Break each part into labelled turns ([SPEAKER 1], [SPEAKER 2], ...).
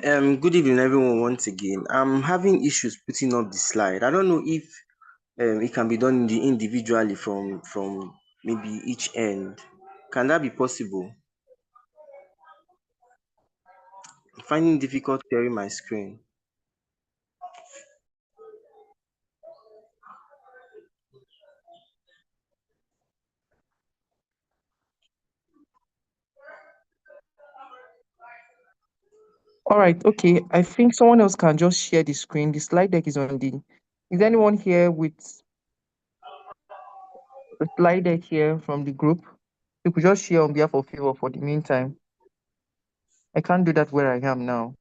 [SPEAKER 1] Good evening, everyone. Once again, I'm having issues putting up the slide. I don't know if it can be done individually from maybe each end. Can that be possible? I'm finding it difficult sharing my screen.
[SPEAKER 2] All right, okay. I think someone else can just share the screen. The slide deck is on the. Is anyone here with the slide deck here from the group? You could just share on behalf of you for the meantime. I can't do that where I am now.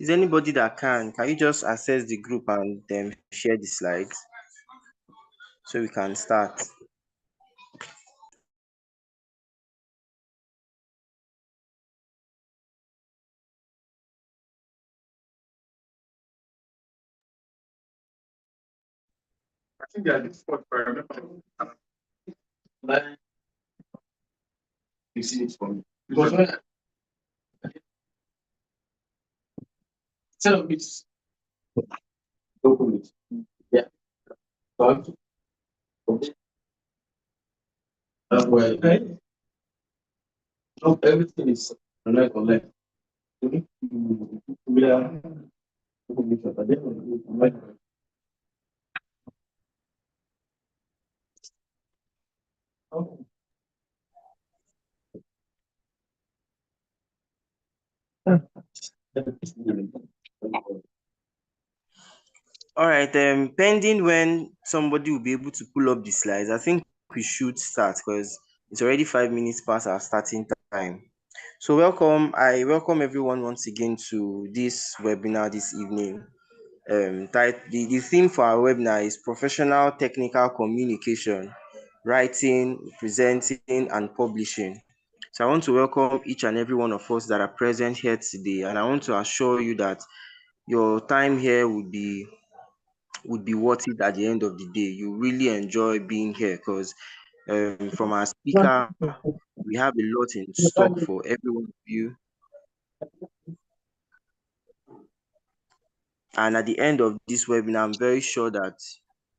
[SPEAKER 1] Is anybody that can you just access the group and then share the slides so we can start?
[SPEAKER 3] I think they are difficult, if I remember. Like, you see it for me. Because when instead of it, open it. Yeah. But that's why not everything is online. We are
[SPEAKER 1] All right. Pending when somebody will be able to pull up the slides, I think we should start because it's already 5 minutes past our starting time. So I welcome everyone once again to this webinar this evening. The theme for our webinar is professional technical communication, writing, presenting, and publishing. So I want to welcome each and every one of us that are present here today, and I want to assure you that your time here would be worth it at the end of the day. You really enjoy being here because from our speaker, we have a lot in stock for every one of you. And at the end of this webinar, I'm very sure that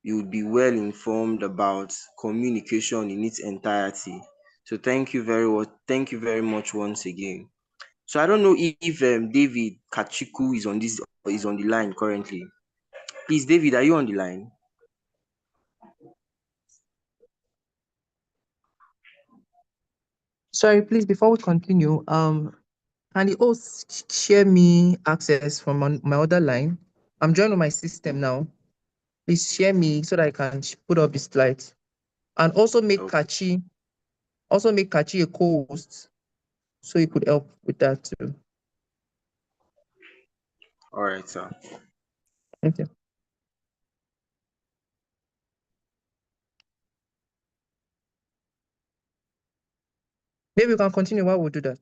[SPEAKER 1] you will be well informed about communication in its entirety. So thank you very much. Thank you very much once again. So I don't know if David Kachiku is on the line currently. Please, David, are you on the line?
[SPEAKER 2] Sorry, please, before we continue, can the host share me access from my other line? I'm joined on my system now. Please share me so that I can put up the slides. And also make
[SPEAKER 1] Okay.
[SPEAKER 2] Kachi a co-host so he could help with that too.
[SPEAKER 1] All right, sir.
[SPEAKER 2] Thank you. Maybe we can continue while we do that.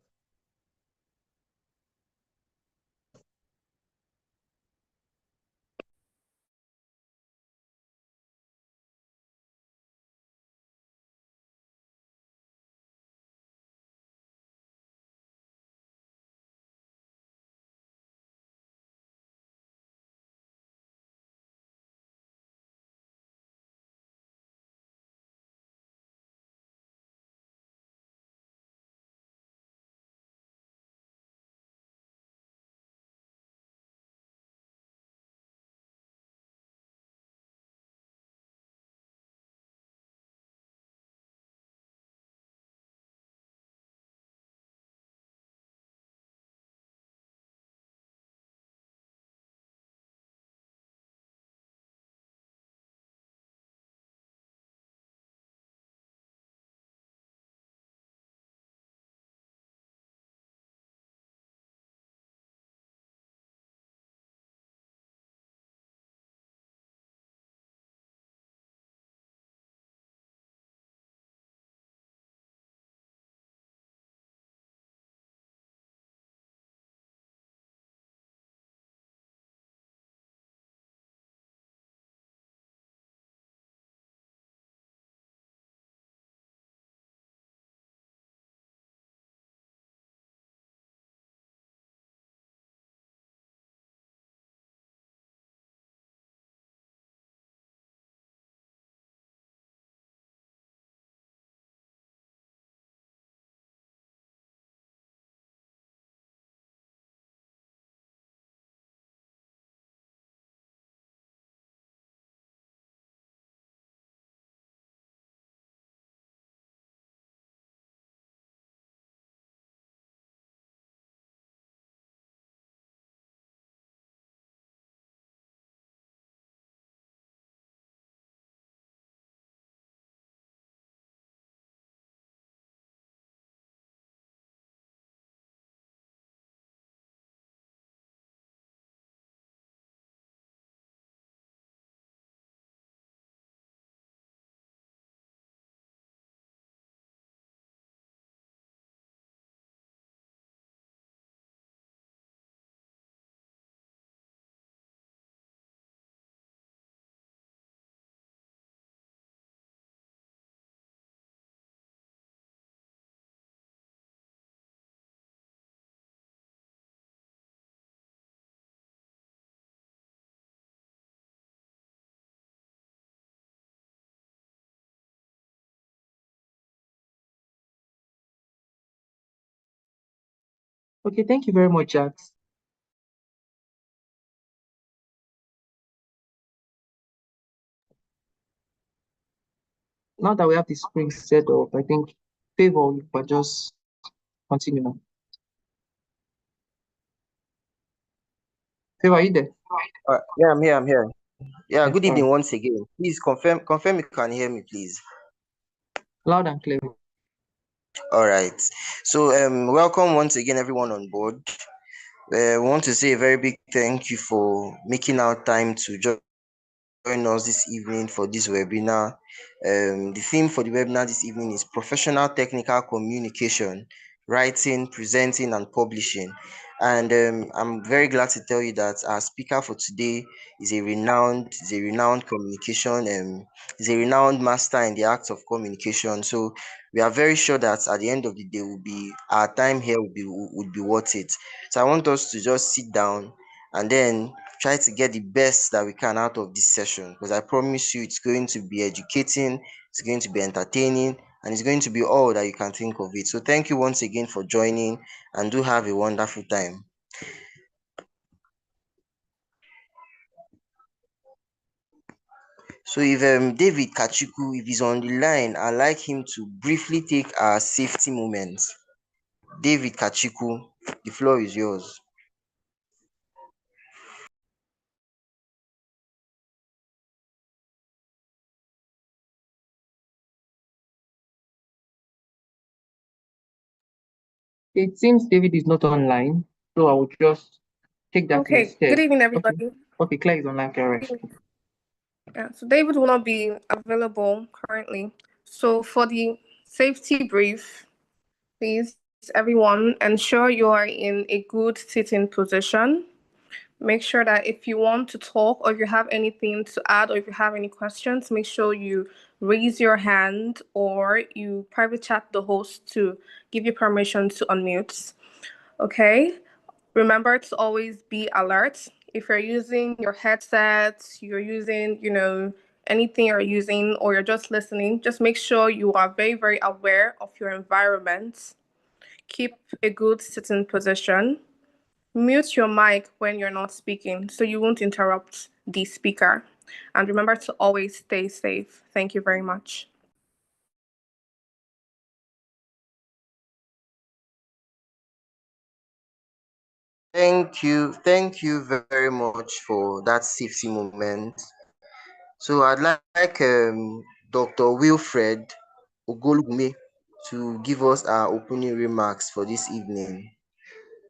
[SPEAKER 2] Okay, thank you very much, Jax. Now that we have the screen set up, I think Favor, you can just continue now. Favor, are you there?
[SPEAKER 1] Yeah, I'm here. I'm here. Yeah,
[SPEAKER 2] Yeah,
[SPEAKER 1] good
[SPEAKER 2] all
[SPEAKER 1] evening
[SPEAKER 2] right.
[SPEAKER 1] once again. Please confirm you can hear me, please.
[SPEAKER 2] Loud and clear.
[SPEAKER 1] All right. So welcome once again everyone on board. We want to say a very big thank you for making out time to join us this evening for this webinar. The theme for the webinar this evening is professional technical communication, writing, presenting, and publishing. And I'm very glad to tell you that our speaker for today is a renowned communication, is a renowned master in the act of communication. So we are very sure that at the end of the day, our time here would be worth it. So I want us to just sit down and then try to get the best that we can out of this session, because I promise you it's going to be educating, it's going to be entertaining, and it's going to be all that you can think of it. So thank you once again for joining, and do have a wonderful time. So if David Kachiku, if he's on the line, I'd like him to briefly take our safety moments. David Kachiku, the floor is yours.
[SPEAKER 2] It seems David is not online, so I will just take that
[SPEAKER 4] Okay,
[SPEAKER 2] instead.
[SPEAKER 4] good evening,
[SPEAKER 2] Okay,
[SPEAKER 4] everybody.
[SPEAKER 2] okay, Claire is online, correct.
[SPEAKER 4] Yeah, so David will not be available currently. So for the safety brief, please, everyone, ensure you are in a good sitting position. Make sure that if you want to talk or if you have anything to add or if you have any questions, make sure you raise your hand or you private chat the host to give you permission to unmute. Okay? Remember to always be alert. If you're using your headset, you're using, anything you're using, or you're just listening, just make sure you are very, very aware of your environment. Keep a good sitting position. Mute your mic when you're not speaking so you won't interrupt the speaker. And remember to always stay safe. Thank you very much.
[SPEAKER 1] Thank you very much for that safety moment. So I'd like Dr. Wilfred Ogolugume to give us our opening remarks for this evening.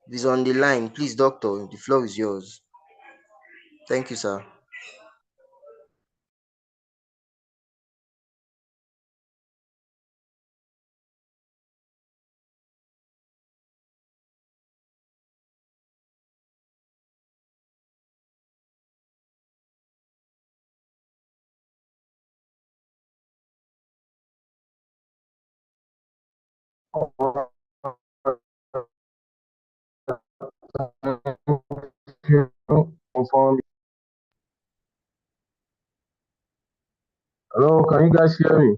[SPEAKER 1] If he's on the line, please, Doctor, the floor is yours. Thank you, sir.
[SPEAKER 3] Hello, can you guys hear me?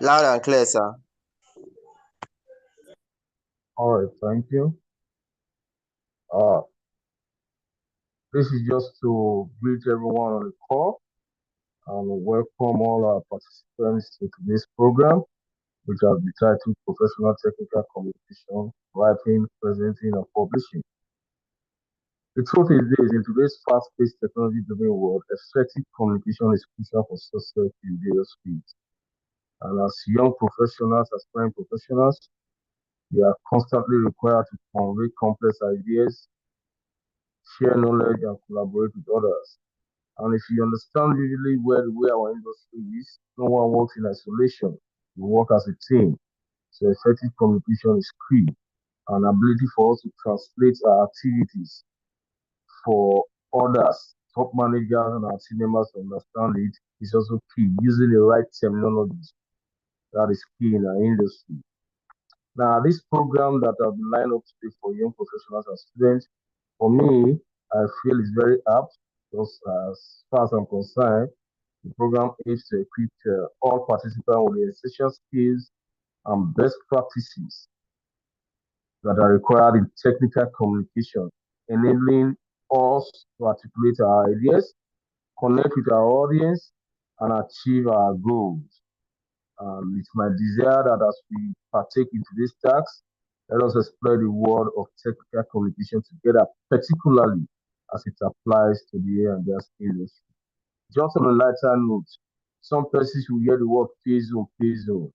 [SPEAKER 1] Loud and clear, sir.
[SPEAKER 3] All right, thank you. This is just to greet everyone on the call and welcome all our participants to today's program, which has been titled Professional Technical Communication, Writing, Presenting, and Publishing. The truth is this: in today's fast-paced, technology-driven world, effective communication is crucial for success in various fields. And as young professionals, aspiring professionals, we are constantly required to convey complex ideas, share knowledge, and collaborate with others. And if you understand vividly where the way our industry is, no one works in isolation. We work as a team. So effective communication is key. An ability for us to translate our activities for others, top managers and our team members to understand it is also key. Using the right terminology, that is key in our industry. Now, this program that I've been lined up today for young professionals and students, for me, I feel is very apt because as far as I'm concerned, the program aims to equip all participants with the essential skills and best practices that are required in technical communication, enabling us to articulate our ideas, connect with our audience, and achieve our goals. It's my desire that as we partake into this task, let us explore the world of technical communication together, particularly as it applies to the air and gas industry. Just on a lighter note, some persons will hear the word pay zone, pay zone.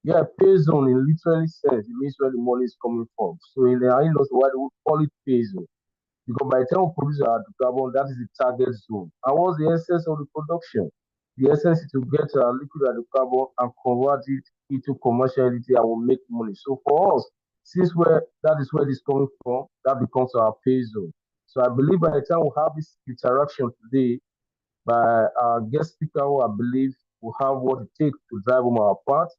[SPEAKER 3] Yeah, pay zone in literally sense, it means where the money is coming from. So in the industry, why do we call it pay zone? Because by the time we produce our carbon, that is the target zone. And what's the essence of the production? The essence is to get a liquid hydrocarbon and convert it into commerciality and will make money. So for us, since where that is where it's coming from, that becomes our pay zone. So I believe by the time we have this interaction today, by our guest speaker, who I believe will have what it takes to drive home our part,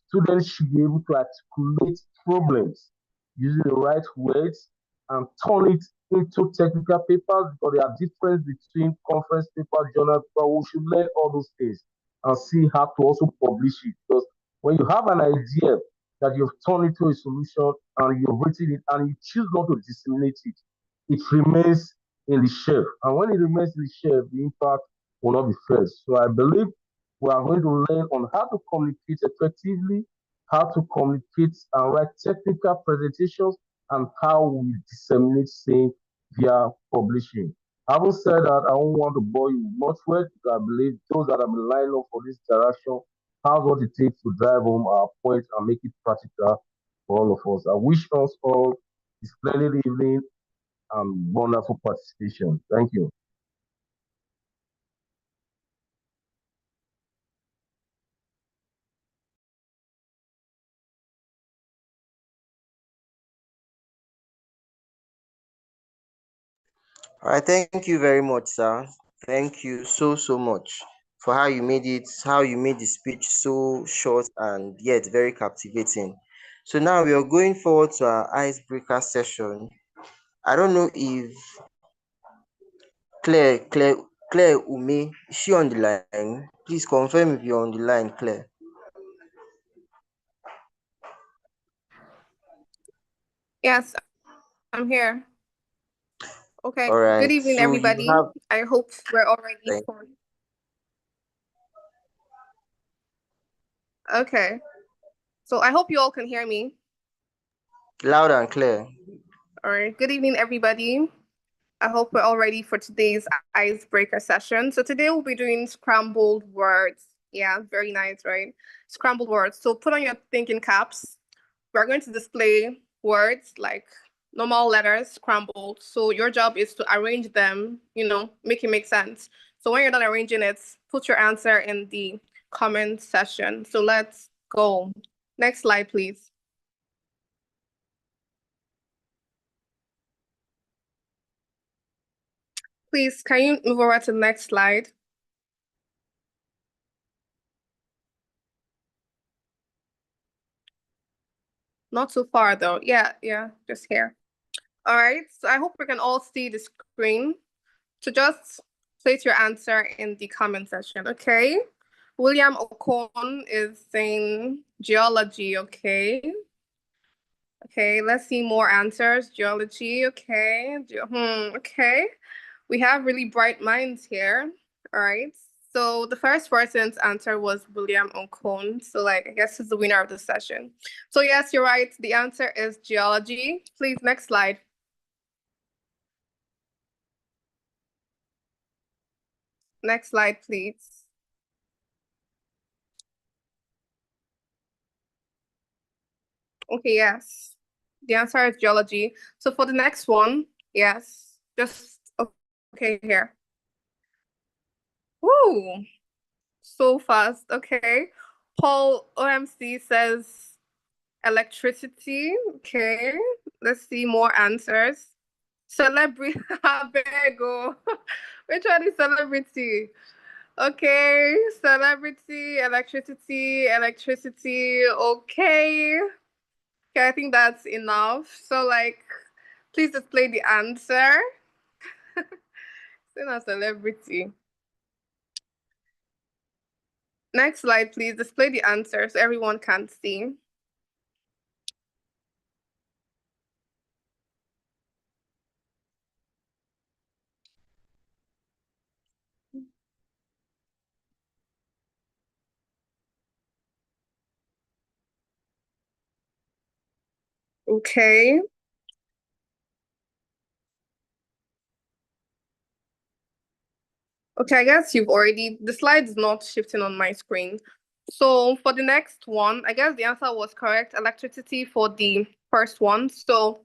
[SPEAKER 3] students should be able to articulate problems using the right words and turn it into technical papers because there are differences between conference paper, journal paper. We should learn all those things and see how to also publish it. Because when you have an idea that you've turned into a solution and you've written it and you choose not to disseminate it, it remains in the shelf. And when it remains in the shelf, the impact will not be felt. So I believe we are going to learn on how to communicate effectively, how to communicate and write technical presentations, and how we disseminate same via publishing. Having said that, I don't want to bore you much with. I believe those that have been lined up for this interaction have what it takes to drive home our point and make it practical for all of us. I wish us all a splendid evening and wonderful participation. Thank you.
[SPEAKER 1] All right, thank you very much, sir. Thank you so much for how you made the speech so short and yet very captivating. So now we are going forward to our icebreaker session. I don't know if Claire, Claire, Claire Ume, is she on the line? Please confirm if you're on the line, Claire.
[SPEAKER 4] Yes, I'm here. Okay.
[SPEAKER 1] All
[SPEAKER 4] Good
[SPEAKER 1] right.
[SPEAKER 4] evening,
[SPEAKER 1] So you
[SPEAKER 4] everybody.
[SPEAKER 1] have
[SPEAKER 4] I hope we're all ready
[SPEAKER 1] like,
[SPEAKER 4] for. Okay. So I hope you all can hear me.
[SPEAKER 1] loud and clear.
[SPEAKER 4] All right. Good evening, everybody. I hope we're all ready for today's icebreaker session. So today we'll be doing scrambled words. Yeah, very nice, right? Scrambled words. So put on your thinking caps. We're going to display words like normal letters scrambled. So your job is to arrange them, make it make sense. So when you're done arranging it, put your answer in the comment section. So let's go. Next slide, please. Please, can you move over to the next slide? Not too far though. Yeah, just here. All right, so I hope we can all see the screen. So just place your answer in the comment section, okay? William Okon is saying geology, okay? Okay, let's see more answers. Geology, okay. Okay. We have really bright minds here. All right. So the first person's answer was William Okon. So I guess he's the winner of the session. So yes, you're right. The answer is geology. Please, next slide. Next slide, please. Okay, yes. The answer is geology. So for the next one, yes, just okay here. Woo, so fast. Okay. Paul OMC says electricity. Okay. Let's see more answers. Celebrity. Bego. Which one is celebrity? Okay. Celebrity, electricity, electricity. Okay. Okay, I think that's enough. So please display the answer. Still not celebrity. Next slide, please. Display the answer so everyone can see. Okay. Okay, I guess the slide's not shifting on my screen. So for the next one, I guess the answer was correct, electricity for the first one. So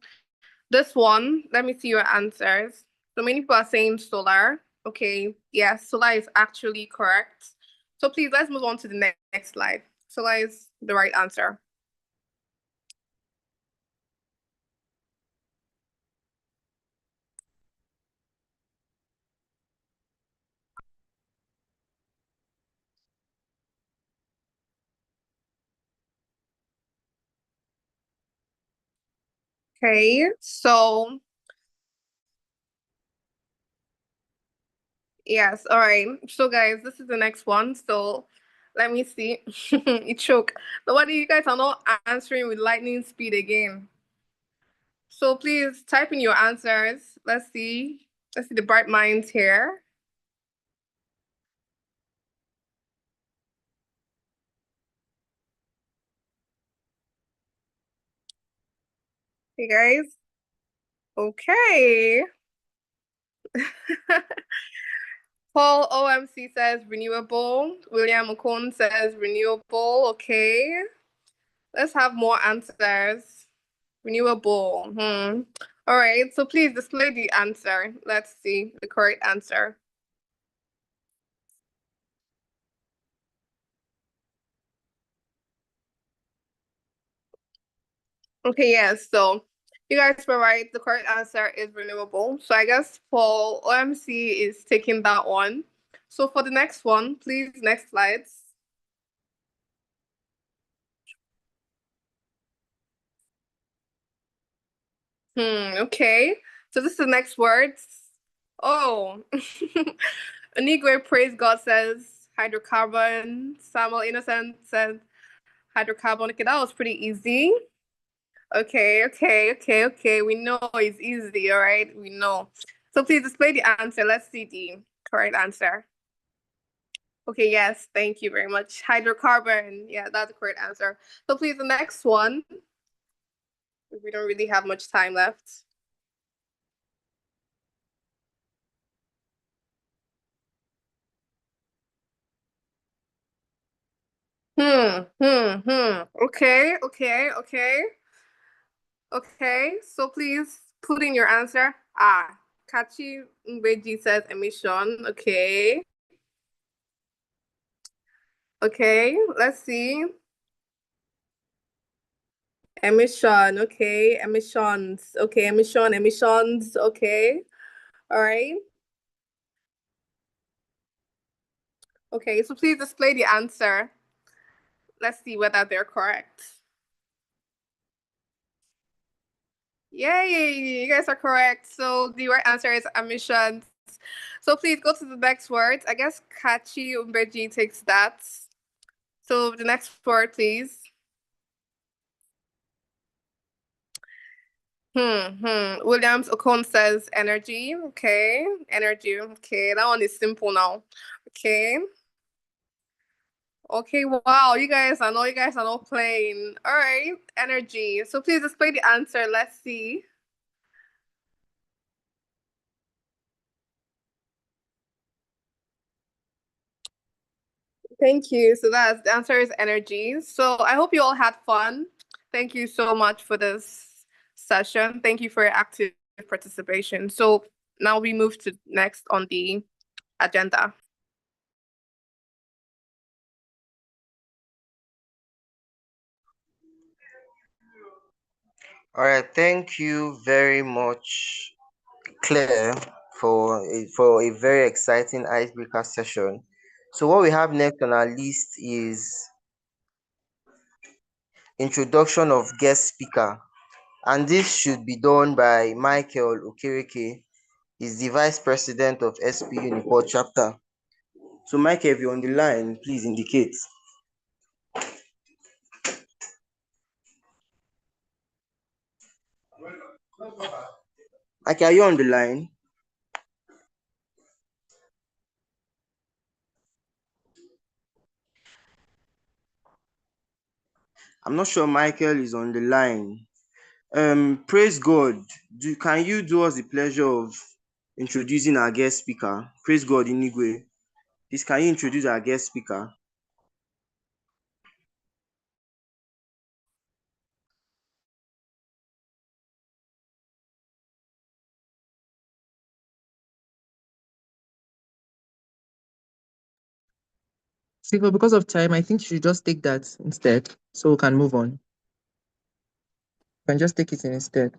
[SPEAKER 4] this one, let me see your answers. So many people are saying solar. Okay, yes, solar is actually correct. So please, let's move on to the next slide. Solar is the right answer. Okay, so yes, all right. So guys, this is the next one. So let me see. It choke. Nobody, you guys are not answering with lightning speed again. So please type in your answers. Let's see. Let's see the bright minds here. Hey guys. Okay. Paul OMC says renewable. William Okon says renewable. Okay. Let's have more answers. Renewable. All right. So please display the answer. Let's see the correct answer. Okay, yes. So you guys were right. The correct answer is renewable. So I guess Paul OMC is taking that one. So for the next one, please, next slides. Okay. So this is the next words. Oh. Anigwe Praise God says hydrocarbon. Samuel Innocent says hydrocarbon. Okay, that was pretty easy. Okay. We know it's easy, all right? We know. So please display the answer. Let's see the correct answer. Okay, yes, thank you very much. Hydrocarbon. Yeah, that's the correct answer. So please, the next one. We don't really have much time left. Okay. So please put in your answer. Kachi Mbeji says emission. Okay, let's see. Emission, okay, emissions, okay, emissions, okay, all right. Okay, so please display the answer. Let's see whether they're correct. Yay, you guys are correct. So the right answer is emissions. So please go to the next word. I guess Kachi Umbeji takes that. So the next word, please. Williams Okon says energy. Okay, energy. Okay, that one is simple now. Okay. Okay, wow, you guys, I know you guys are not playing. All right, energy. So please display the answer. Let's see. Thank you. So the answer is energy. So I hope you all had fun. Thank you so much for this session. Thank you for your active participation. So now we move to next on the agenda.
[SPEAKER 1] All right, thank you very much, Claire, for a very exciting icebreaker session. So what we have next on our list is introduction of guest speaker, and this should be done by Michael Okereke. He's the vice president of SPE Nipot chapter. So Michael, if you're on the line, please indicate. Michael, are you on the line? I'm not sure Michael is on the line. Praise God. Can you do us the pleasure of introducing our guest speaker? Praise God, Inigwe. Please, can you introduce our guest speaker?
[SPEAKER 2] Silver, because of time, I think you should just take that instead, so we can move on. You can just take it instead.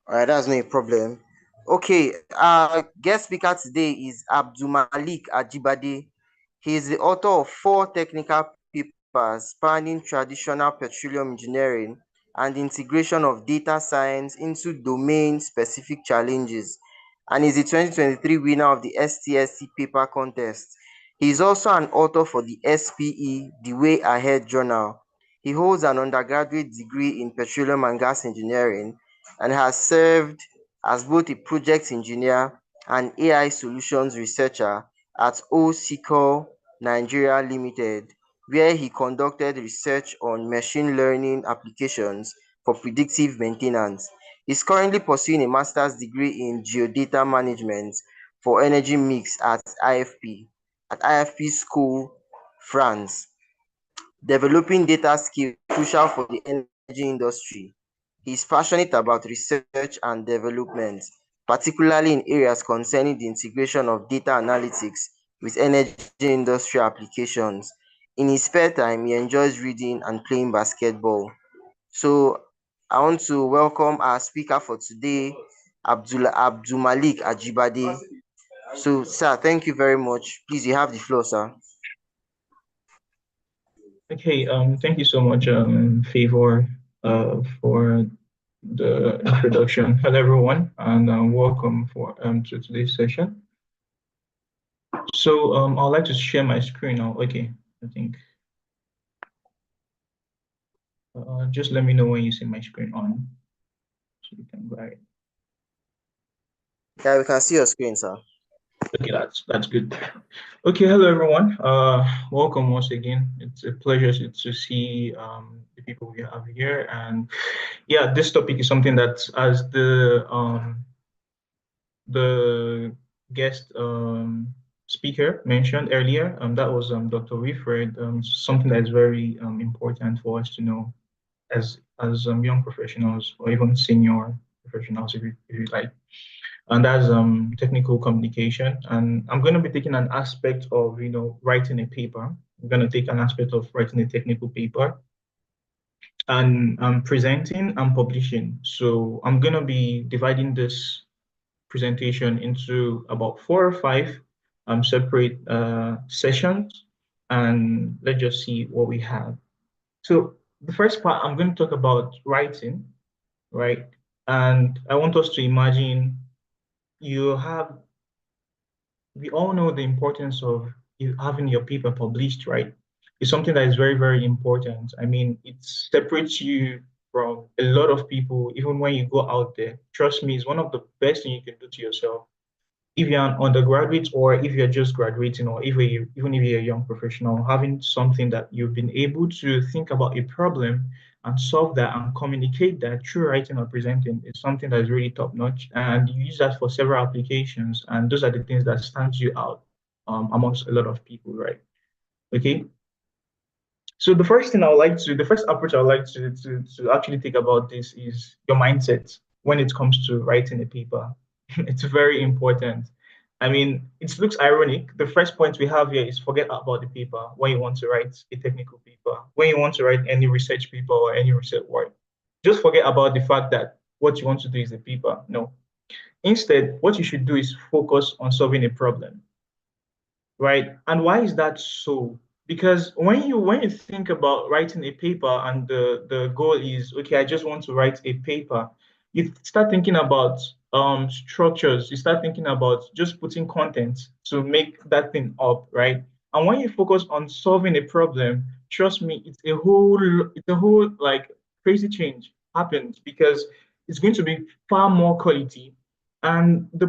[SPEAKER 1] All right, that's no problem. Okay, our guest speaker today is Abdulmalik Ajibade. He is the author of 4 technical papers spanning traditional petroleum engineering and the integration of data science into domain-specific challenges, and is the 2023 winner of the STSC paper contest. He is also an author for the SPE, The Way Ahead Journal. He holds an undergraduate degree in petroleum and gas engineering and has served as both a project engineer and AI solutions researcher at OSICO Nigeria Limited, where he conducted research on machine learning applications for predictive maintenance. He's currently pursuing a master's degree in geodata management for energy mix at IFP School, France. Developing data skills crucial for the energy industry. He is passionate about research and development, particularly in areas concerning the integration of data analytics with energy industry applications. In his spare time, he enjoys reading and playing basketball. So I want to welcome our speaker for today, Abdul Malik Ajibade. So, sir, thank you very much. Please, you have the floor, sir.
[SPEAKER 5] Okay, thank you so much, Favor, for the introduction. Hello, everyone, and welcome to today's session. So, I'd like to share my screen now. Okay, I think. Just let me know when you see my screen on, so you can go ahead.
[SPEAKER 1] Yeah, we can see your screen, sir.
[SPEAKER 5] Okay, that's good. Okay, hello everyone. Welcome once again. It's a pleasure to see the people we have here, and yeah, this topic is something that, as the guest speaker mentioned earlier, that was Dr. Wilfred, something that is very important for us to know as young professionals or even senior professionals, if you like, and that's technical communication. And I'm going to be taking an aspect of writing a paper. I'm going to take an aspect of writing a technical paper and presenting and publishing. So I'm going to be dividing this presentation into about 4 or 5 separate sessions, and let's just see what we have. So the first part, I'm going to talk about writing, right? And I want us to imagine we all know the importance of you having your paper published, right? It's something that is very, very important. I mean, it separates you from a lot of people, even when you go out there. Trust me, it's one of the best things you can do to yourself. If you're an undergraduate, or if you're just graduating, or even if you're a young professional, having something that you've been able to think about a problem and solve that and communicate that through writing or presenting is something that is really top notch. And you use that for several applications. And those are the things that stands you out amongst a lot of people, right? Okay. So the first approach I would like to actually think about this is your mindset when it comes to writing a paper. It's very important. I mean, it looks ironic. The first point we have here is forget about the paper when you want to write a technical paper, when you want to write any research paper or any research work. Just forget about the fact that what you want to do is a paper. No. Instead, what you should do is focus on solving a problem, right? And why is that so? Because when you think about writing a paper and the goal is, okay, I just want to write a paper, you start thinking about structures, you start thinking about just putting content to make that thing up, right? And when you focus on solving a problem, trust me, it's a whole like crazy change happens, because it's going to be far more quality. And the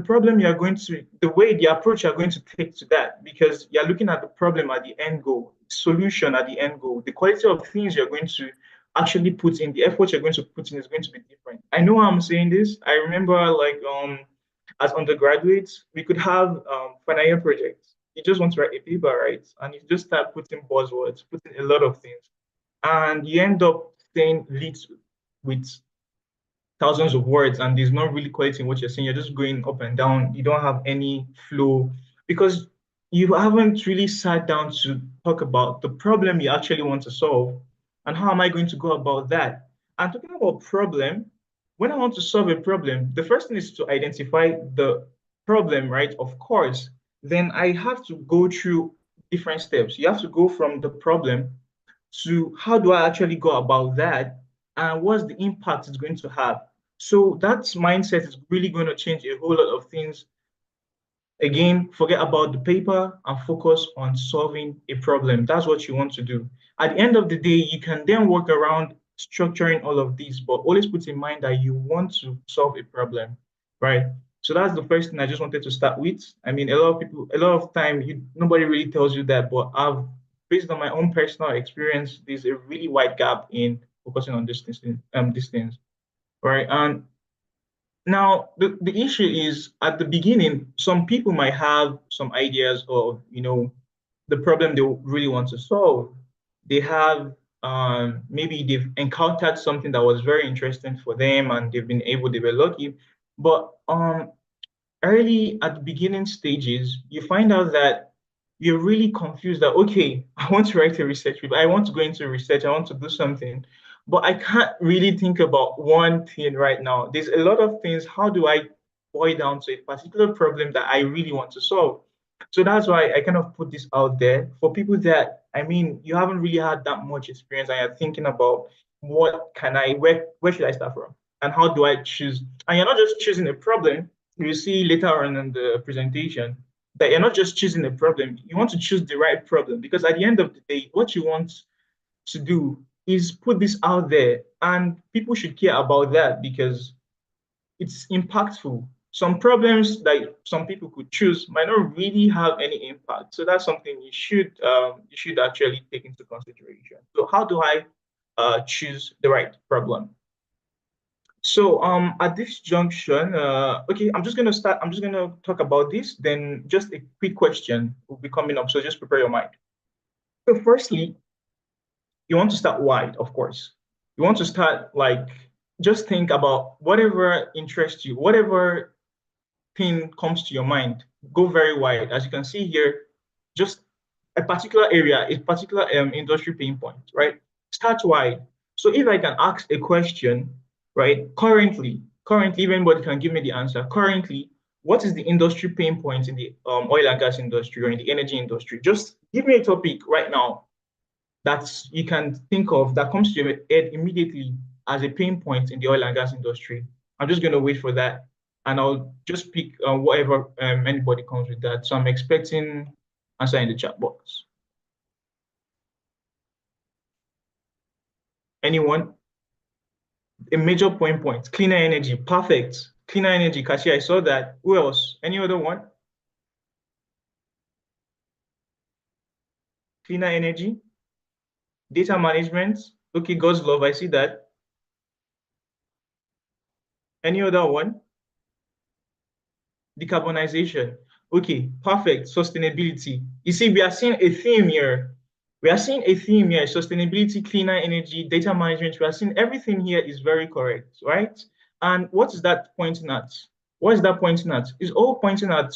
[SPEAKER 5] way, the approach you're going to take to that, because you're looking at the problem at the end goal, solution at the end goal, the quality of things you're going to actually put in, the effort you're going to put in is going to be different. I know how I'm saying this. I remember like as undergraduates, we could have final year projects. You just want to write a paper, right? And you just start putting buzzwords, putting a lot of things, and you end up saying leads with thousands of words, and there's not really quality in what you're saying. You're just going up and down. You don't have any flow because you haven't really sat down to talk about the problem you actually want to solve and how am I going to go about that. And talking about problem, when I want to solve a problem, the first thing is to identify the problem, right? Of course, then I have to go through different steps. You have to go from the problem to how do I actually go about that and what's the impact it's going to have. So that mindset is really going to change a whole lot of things. Again, forget about the paper and focus on solving a problem. That's what you want to do. At the end of the day, you can then work around structuring all of these, but always put in mind that you want to solve a problem, right? So that's the first thing I just wanted to start with. I mean, a lot of people, a lot of time, nobody really tells you that, but based on my own personal experience, there's a really wide gap in focusing on these things, right? And now, the issue is at the beginning, some people might have some ideas of, the problem they really want to solve. They have maybe they've encountered something that was very interesting for them and they've been able, they were lucky. But early at the beginning stages, you find out that you're really confused that, okay, I want to write a research paper, I want to go into research, I want to do something, but I can't really think about one thing right now. There's a lot of things. How do I boil down to a particular problem that I really want to solve? So that's why I kind of put this out there for people that, I mean, you haven't really had that much experience and you're thinking about where should I start from? And how do I choose? And you're not just choosing a problem, you see later on in the presentation that you're not just choosing a problem, you want to choose the right problem because at the end of the day, what you want to do is put this out there and people should care about that because it's impactful. Some problems that some people could choose might not really have any impact. So that's something you should actually take into consideration. So how do I choose the right problem? So at this junction, okay, I'm just gonna talk about this, then just a quick question will be coming up. So just prepare your mind. So firstly, you want to start wide, of course. You want to start like just think about whatever interests you, whatever thing comes to your mind. Go very wide. As you can see here, just a particular area, a particular industry pain point, right? Start wide. So if I can ask a question, right? Currently, if anybody can give me the answer. Currently, what is the industry pain point in the oil and gas industry or in the energy industry? Just give me a topic right now that you can think of that comes to your head immediately as a pain point in the oil and gas industry. I'm just going to wait for that, and I'll just pick whatever anybody comes with that. So I'm expecting answer in the chat box. Anyone? A major point. Cleaner energy. Perfect. Cleaner energy. Kashi, I saw that. Who else? Any other one? Cleaner energy. Data management. Okay, God's love. I see that. Any other one? Decarbonization. Okay, perfect. Sustainability. You see, we are seeing a theme here. Sustainability, cleaner energy, data management. We are seeing everything here is very correct, right? And what is that pointing at? What is that pointing at? It's all pointing at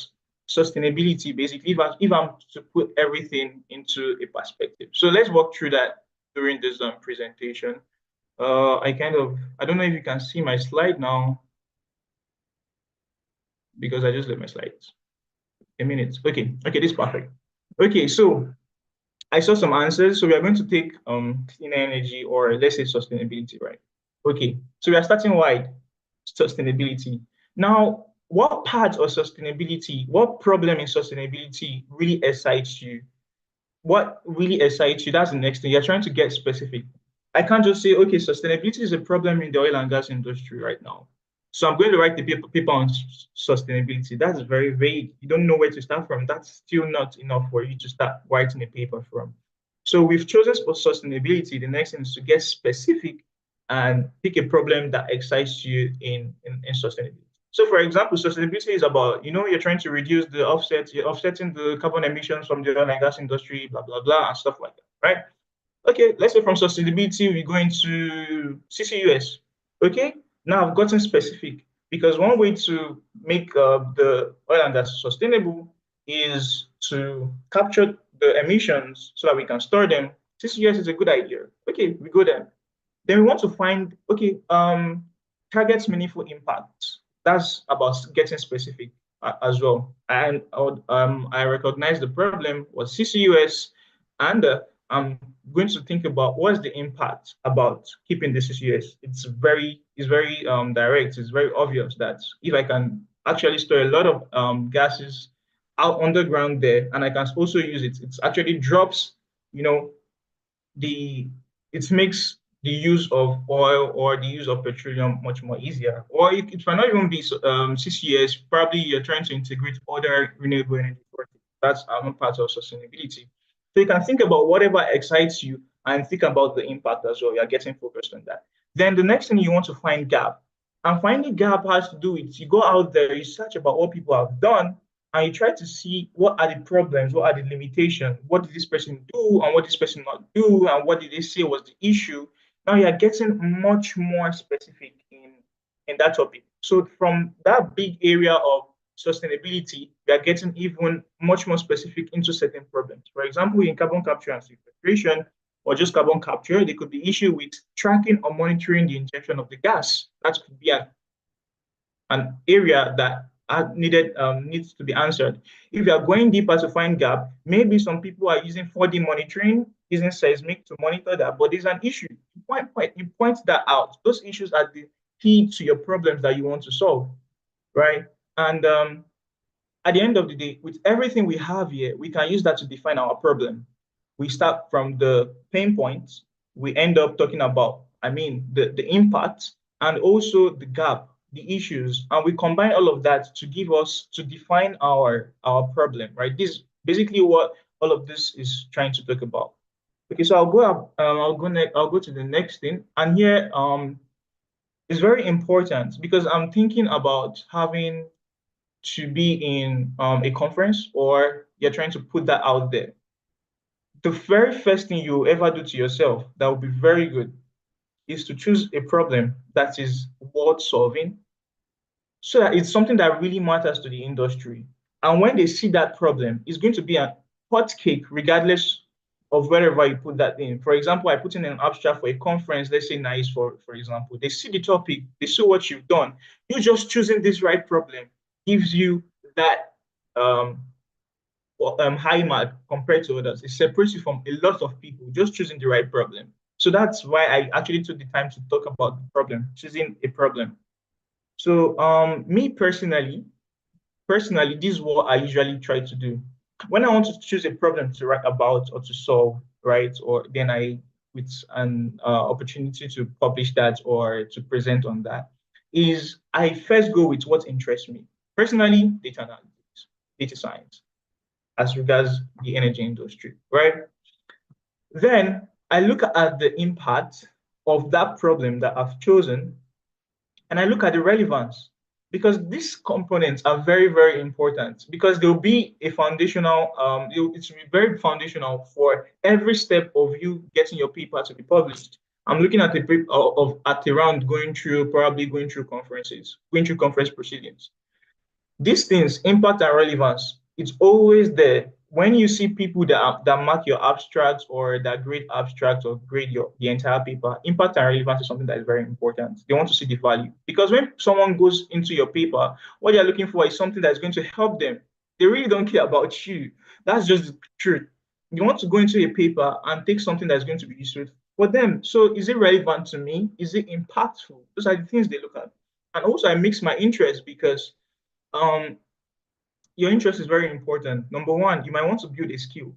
[SPEAKER 5] sustainability, basically, if I'm to put everything into a perspective. So let's walk through that during this presentation. I don't know if you can see my slide now because I just left my slides. A minute. Okay, this is perfect. Okay, so I saw some answers. So we are going to take clean energy or let's say sustainability, right? Okay, so we are starting wide, sustainability. Now, what part of sustainability, what problem in sustainability really excites you? What really excites you? That's the next thing. You're trying to get specific. I can't just say, okay, sustainability is a problem in the oil and gas industry right now. So I'm going to write the paper on sustainability. That's very vague. You don't know where to start from. That's still not enough for you to start writing a paper from. So we've chosen for sustainability. The next thing is to get specific and pick a problem that excites you in sustainability. So for example, sustainability is about, you're trying to reduce the offset, you're offsetting the carbon emissions from the oil and gas industry, blah, blah, blah, and stuff like that, right? Okay, let's say from sustainability, we go into CCUS. Okay, now I've gotten specific because one way to make the oil and gas sustainable is to capture the emissions so that we can store them. CCUS is a good idea. Okay, we go there. Then we want to find, okay, targets meaningful impacts. That's about getting specific as well. And I recognize the problem was CCUS, and I'm going to think about what's the impact about keeping the CCUS. It's very direct. It's very obvious that if I can actually store a lot of gases out underground there, and I can also use it, it actually drops, you know, the it makes the use of oil or the use of petroleum much more easier. Or it might not even be CCS. Probably you're trying to integrate other renewable energy sources. That's another part of sustainability. So you can think about whatever excites you and think about the impact as well. You're getting focused on that. Then the next thing you want to find gap. And finding gap has to do with you go out there, you search about what people have done, and you try to see what are the problems, what are the limitations, what did this person do and what this person not do, and what did they say was the issue. Now you're getting much more specific in that topic. So from that big area of sustainability, we are getting even much more specific into certain problems. For example, in carbon capture and sequestration, or just carbon capture, there could be issue with tracking or monitoring the injection of the gas. That could be an area that needs to be answered. If you are going deeper to find gap, maybe some people are using 4D monitoring, using seismic to monitor that, but there's an issue. You point that out. Those issues are the key to your problems that you want to solve, right? And at the end of the day, with everything we have here, we can use that to define our problem. We start from the pain points, we end up talking about, the impact and also the gap, the issues, and we combine all of that to define our problem, right? This is basically what all of this is trying to talk about. Okay, so I'll go to the next thing, and here it's very important because I'm thinking about having to be in a conference or you're trying to put that out there. The very first thing you ever do to yourself that would be very good is to choose a problem that is worth solving so that it's something that really matters to the industry. And when they see that problem, it's going to be a hot cake regardless of wherever you put that in. For example, I put in an abstract for a conference, let's say NICE, for example. They see the topic, they see what you've done. You just choosing this right problem gives you that high mark compared to others. It separates you from a lot of people just choosing the right problem. So that's why I actually took the time to talk about the problem, choosing a problem. So me personally, this is what I usually try to do. When I want to choose a problem to write about or to solve, right? Or then with an opportunity to publish that or to present on that, is I first go with what interests me. Personally, data analytics, data science, as regards the energy industry, right? Then I look at the impact of that problem that I've chosen, and I look at the relevance, because these components are very, very important because they'll be a foundational, it will be very foundational for every step of you getting your paper to be published. I'm looking at the paper at around going through conferences, going through conference proceedings. These things, impact and relevance, it's always there. When you see people that mark your abstract or that grade abstract or grade the entire paper, impact and relevance is something that is very important. They want to see the value. Because when someone goes into your paper, what they're looking for is something that's going to help them. They really don't care about you. That's just the truth. You want to go into a paper and take something that's going to be useful for them. So is it relevant to me? Is it impactful? Those are the things they look at. And also I mix my interest because your interest is very important. Number one, you might want to build a skill,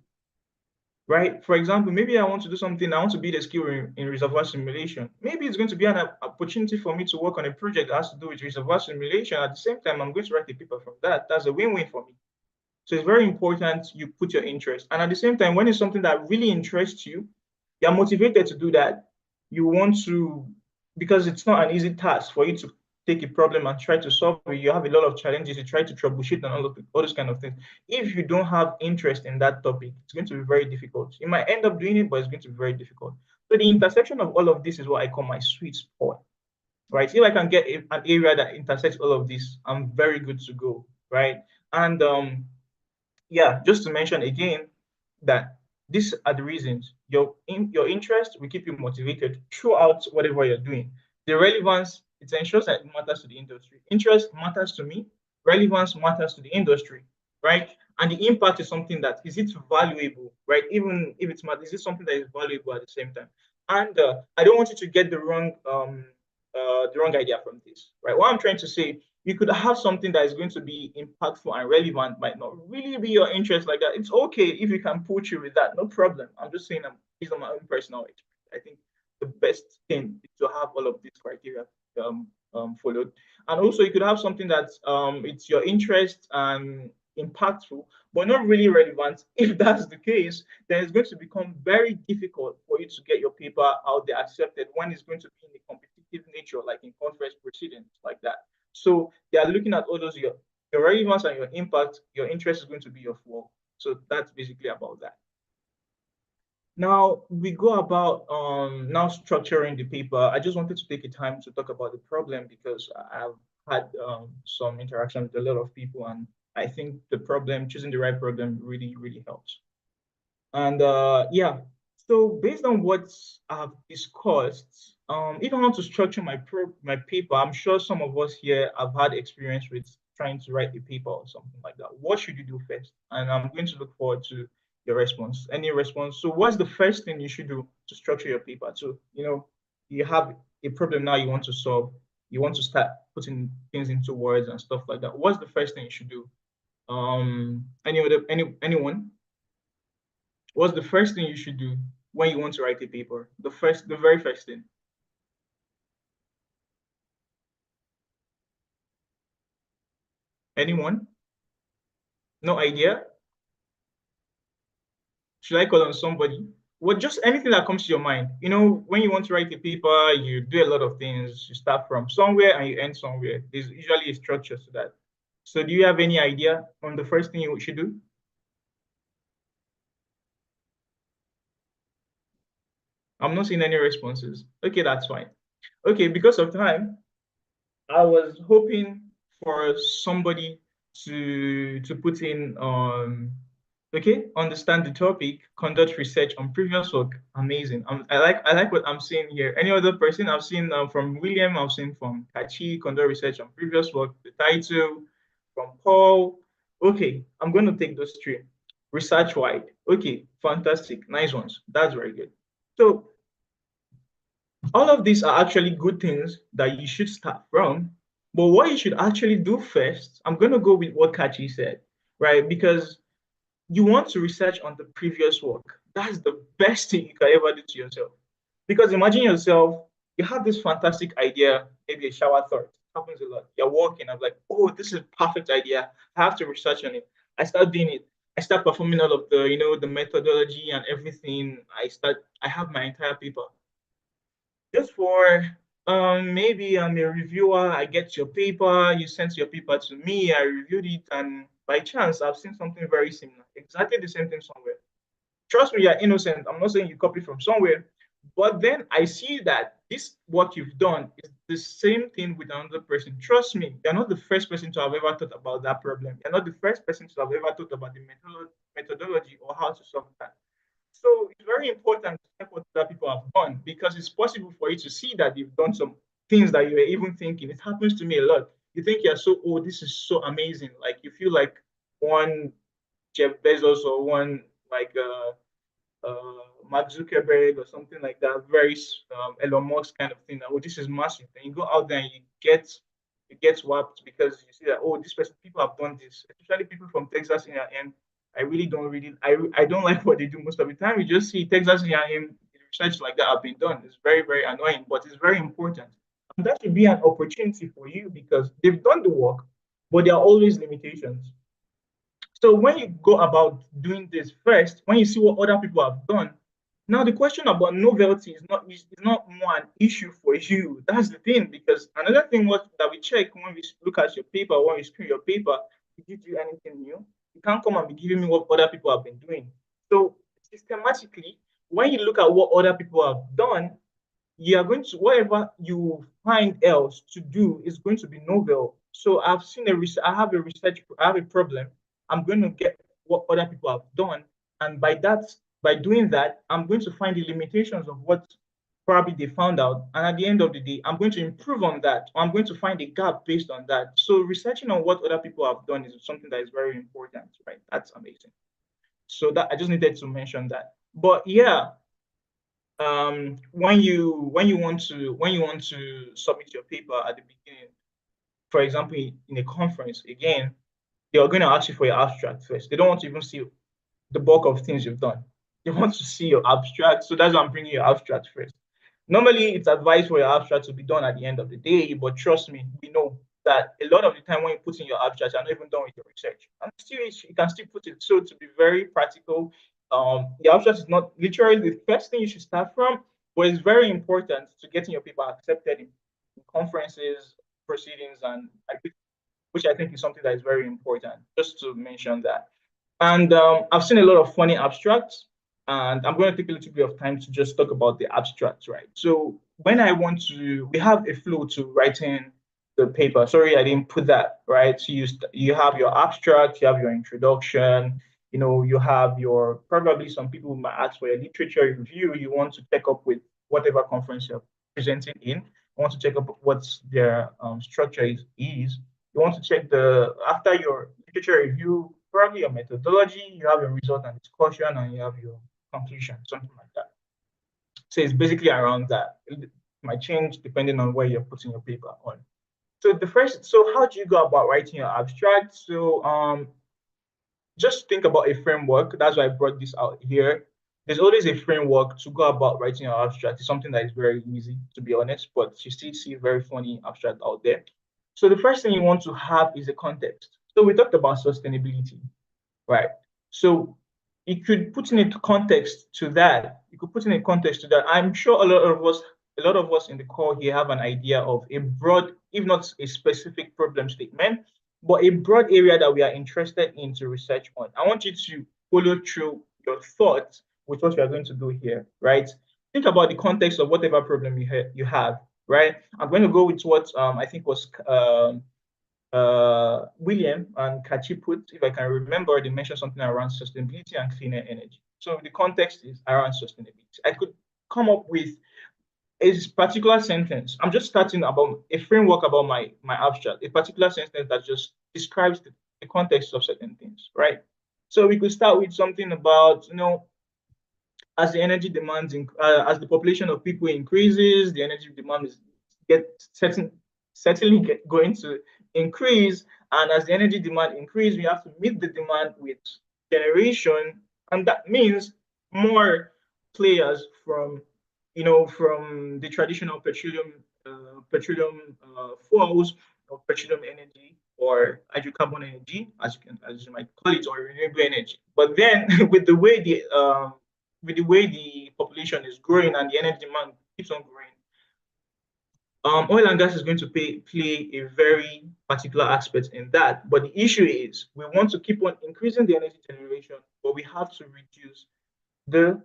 [SPEAKER 5] right? For example, maybe I want to do something, I want to build a skill in reservoir simulation. Maybe it's going to be an opportunity for me to work on a project that has to do with reservoir simulation. At the same time, I'm going to write a paper from that. That's a win-win for me. So it's very important you put your interest. And at the same time, when it's something that really interests you, you're motivated to do that. You want to, because it's not an easy task for you to take a problem and try to solve it. You have a lot of challenges. You try to troubleshoot and all those kind of things. If you don't have interest in that topic, it's going to be very difficult. You might end up doing it, but it's going to be very difficult. So the intersection of all of this is what I call my sweet spot, right? If I can get an area that intersects all of this, I'm very good to go, right? And yeah, just to mention again that these are the reasons your interest will keep you motivated throughout whatever you're doing. The relevance, it ensures that it matters to the industry. Interest matters to me, relevance matters to the industry, right? And the impact is something that is it valuable, right? Even if it's is it something that is valuable at the same time? And I don't want you to get the wrong idea from this, right? What I'm trying to say, you could have something that is going to be impactful and relevant, might not really be your interest like that. It's okay if you can pull through with that, no problem. I'm just saying, based on my own personal experience, I think the best thing is to have all of these criteria followed. And also, you could have something that it's your interest and impactful, but not really relevant. If that's the case, then it's going to become very difficult for you to get your paper out there accepted when it's going to be in a competitive nature, like in conference proceedings, like that. So they are looking at all those your relevance and your impact. Your interest is going to be your flow. So that's basically about that. Now we go about now structuring the paper. I just wanted to take a time to talk about the problem because I've had some interaction with a lot of people, and I think the problem, choosing the right problem, really really helps. And yeah, so based on what I've discussed, if I want to structure my paper, I'm sure some of us here have had experience with trying to write a paper or something like that. What should you do first? And I'm going to look forward to your response. Any response? So what's the first thing you should do to structure your paper? So, you have a problem now you want to solve. You want to start putting things into words and stuff like that. What's the first thing you should do? Anyone? What's the first thing you should do when you want to write a paper? The very first thing. Anyone? No idea? Should I call on somebody? Well, just anything that comes to your mind. When you want to write a paper, you do a lot of things. You start from somewhere and you end somewhere. There's usually a structure to that. So do you have any idea on the first thing you should do? I'm not seeing any responses. Okay, that's fine. Okay, because of time, I was hoping for somebody to put in okay, understand the topic, conduct research on previous work. Amazing. I like what I'm seeing here. Any other person I've seen from William, I've seen from Kachi, conduct research on previous work, the title from Paul. Okay, I'm going to take those three. Research wide. Okay, fantastic. Nice ones. That's very good. So all of these are actually good things that you should start from. But what you should actually do first, I'm going to go with what Kachi said, right? Because you want to research on the previous work. That's the best thing you can ever do to yourself. Because imagine yourself, you have this fantastic idea, maybe a shower thought. It happens a lot. You're walking, I'm like, oh, this is a perfect idea. I have to research on it. I start doing it. I start performing all of the methodology and everything. I have my entire paper just for maybe I'm a reviewer, I get your paper, you sent your paper to me, I reviewed it, and by chance I've seen something very similar, exactly the same thing somewhere. Trust me, you're innocent. I'm not saying you copied from somewhere, but then I see that this what you've done is the same thing with another person. Trust me, you're not the first person to have ever thought about that problem. You're not the first person to have ever thought about the methodology or how to solve that. So it's very important to check what other people have done because it's possible for you to see that you've done some things that you were even thinking. It happens to me a lot. You think you're so, oh, this is so amazing. Like you feel like one Jeff Bezos or one like Mark Zuckerberg or something like that, very Elon Musk kind of thing. Oh, this is massive. And you go out there and you get swapped because you see that, oh, this person, people have done this, especially people from Texas in and I really don't really I don't like what they do most of the time. You just see Texas A&M research like that have been done. It's very, very annoying, but it's very important. And that should be an opportunity for you because they've done the work, but there are always limitations. So when you go about doing this first, when you see what other people have done, now the question about novelty is not more an issue for you. That's the thing, because another thing was that we check when we look at your paper, when we screen your paper, did you do anything new? You can't come and be giving me what other people have been doing. So systematically, when you look at what other people have done, you are going to, whatever you find else to do is going to be novel. So I've seen I have a research, I have a problem. I'm going to get what other people have done, and by doing that, I'm going to find the limitations of what probably they found out, and at the end of the day, I'm going to improve on that, or I'm going to find a gap based on that. So researching on what other people have done is something that is very important, right? That's amazing. So that I just needed to mention that. But yeah, when you want to submit your paper at the beginning, for example, in a conference, again, they are going to ask you for your abstract first. They don't want to even see the bulk of things you've done. They want to see your abstract. So that's why I'm bringing your abstract first. Normally, it's advised for your abstract to be done at the end of the day, but trust me, we know that a lot of the time when you put in your abstract, you're not even done with your research. And still, you can still put it. So to be very practical, the abstract is not literally the first thing you should start from, but it's very important to getting your paper accepted in conferences, proceedings, and which I think is something that is very important. Just to mention that. And I've seen a lot of funny abstracts, and I'm going to take a little bit of time to just talk about the abstracts, right? So when I want to, we have a flow to writing the paper. Sorry, I didn't put that, right? So you have your abstract, you have your introduction, you have your, probably some people might ask for a literature review. You want to check up with whatever conference you're presenting in. You want to check up what their structure is. You want to check after your literature review, probably your methodology, you have your result and discussion, and you have your conclusion, something like that. So it's basically around that. It might change depending on where you're putting your paper on. So how do you go about writing your abstract? So just think about a framework. That's why I brought this out here. There's always a framework to go about writing your abstract. It's something that is very easy, to be honest, but you still see very funny abstract out there. So the first thing you want to have is a context. So we talked about sustainability, right? So you could put in a context to that. You could put in a context to that. I'm sure a lot of us in the call here have an idea of a broad, if not a specific problem statement, but a broad area that we are interested in to research on. I want you to follow through your thoughts with what we are going to do here, right? Think about the context of whatever problem you have, right? I'm going to go with what I think was William and Kachi put, if I can remember, they mentioned something around sustainability and cleaner energy. So the context is around sustainability. I could come up with a particular sentence. I'm just starting about a framework about my abstract, a particular sentence that just describes the context of certain things, right? So we could start with something about, as the energy demands, as the population of people increases, the energy demand is certainly going to increase. And as the energy demand increases, we have to meet the demand with generation, and that means more players from the traditional petroleum fuels of petroleum energy or hydrocarbon energy, as you might call it, or renewable energy. But then with the way the population is growing and the energy demand keeps on growing, oil and gas is going to play a very particular aspect in that. But the issue is we want to keep on increasing the energy generation, but we have to reduce the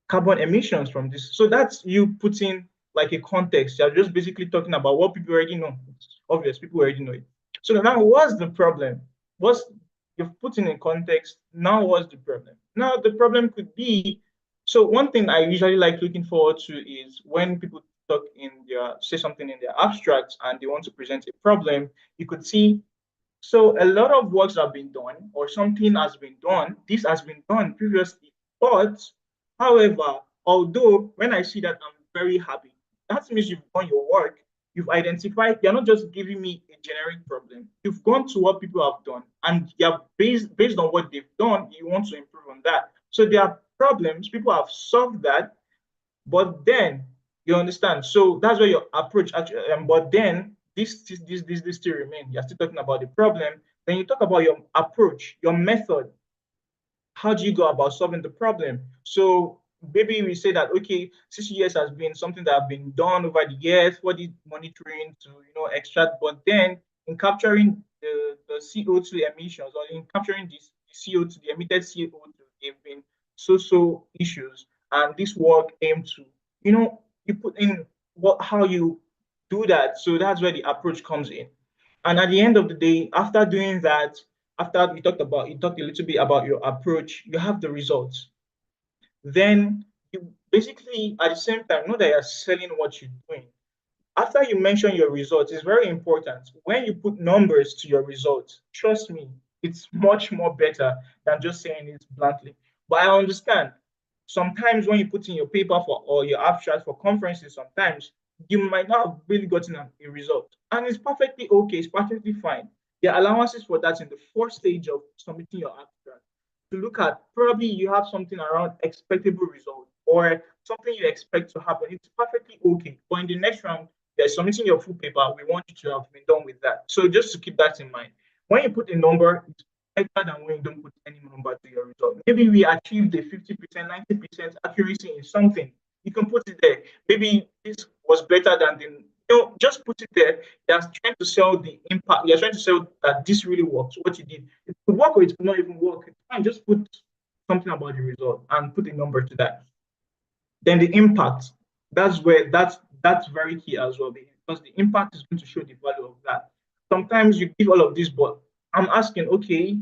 [SPEAKER 5] carbon emissions from this. So that's you putting like a context. You're just basically talking about what people already know. It's obvious, people already know it. So now what's the problem? You've put in a context, now what's the problem? Now the problem could be, so one thing I usually like looking forward to is when people say something in their abstract and they want to present a problem, you could see, so a lot of works have been done or something has been done. This has been done previously, but however, although when I see that, I'm very happy. That means you've done your work. You've identified, you're not just giving me a generic problem. You've gone to what people have done, and you're based on what they've done, you want to improve on that. So there are problems, people have solved that, but then you understand. So that's where your approach actually, but then this still remains. You're still talking about the problem. Then you talk about your approach, your method. How do you go about solving the problem? So maybe we say that, okay, CCS has been something that have been done over the years for the monitoring to, extract, but then in capturing the CO2 emissions, or in capturing this CO2, the emitted CO2, they've been so issues. And this work aimed to, you put in how you do that. So that's where the approach comes in. And at the end of the day, after doing that, after you talked a little bit about your approach, you have the results. Then you basically at the same time know that you're selling what you're doing. After you mention your results, it's very important. When you put numbers to your results, trust me, it's much more better than just saying it bluntly. But I understand sometimes when you put in your paper or your abstract for conferences, sometimes you might not have really gotten a result. And it's perfectly okay, it's perfectly fine. There are allowances for that in the fourth stage of submitting your abstract. To look at, probably you have something around expectable result or something you expect to happen. It's perfectly okay. But in the next round, there's submitting your full paper. We want you to have been done with that. So just to keep that in mind. When you put a number, it's better than when you don't put any number to your result. Maybe we achieved a 50%, 90% accuracy in something. You can put it there. Maybe this was better than the, just put it there. They're trying to sell the impact. They're trying to sell that this really works. What you did, it could work or it could not even work. It's fine. Just put something about the result and put a number to that. Then the impact. That's very key as well, because the impact is going to show the value of that. Sometimes you give all of this, but I'm asking, okay,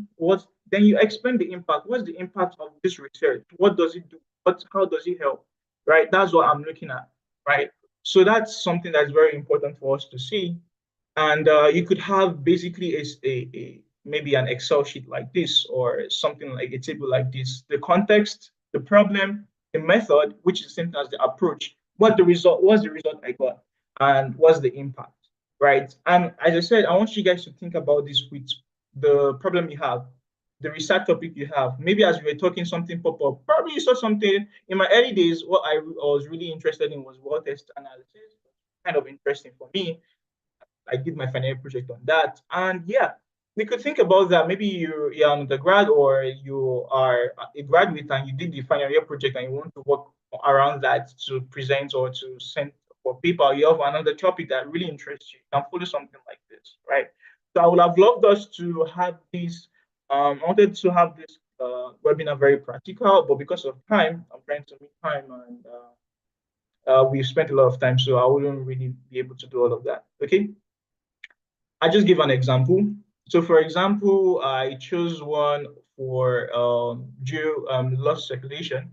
[SPEAKER 5] then you explain the impact. What's the impact of this research? What does it do? How does it help? Right? That's what I'm looking at. Right. So that's something that's very important for us to see. And you could have basically a maybe an Excel sheet like this, or something like a table like this. The context, the problem, the method, which is the same as the approach. What's the result I got, and what's the impact, right? And as I said, I want you guys to think about this with the problem you have, the research topic you have. Maybe as we were talking, something pop up. Probably you saw something in my early days. What I was really interested in was wall test analysis. Kind of interesting for me. I did my final year project on that. And yeah, we could think about that. Maybe you're an undergrad or you are a graduate and you did the final year project and you want to work around that to present or to send for paper. You have another topic that really interests you. You can follow something like this, right? So I would have loved us to have this. I wanted to have this webinar very practical, but because of time, I'm trying to meet time, and we've spent a lot of time, so I wouldn't really be able to do all of that. Okay. I just give an example. So for example, I chose one for loss circulation.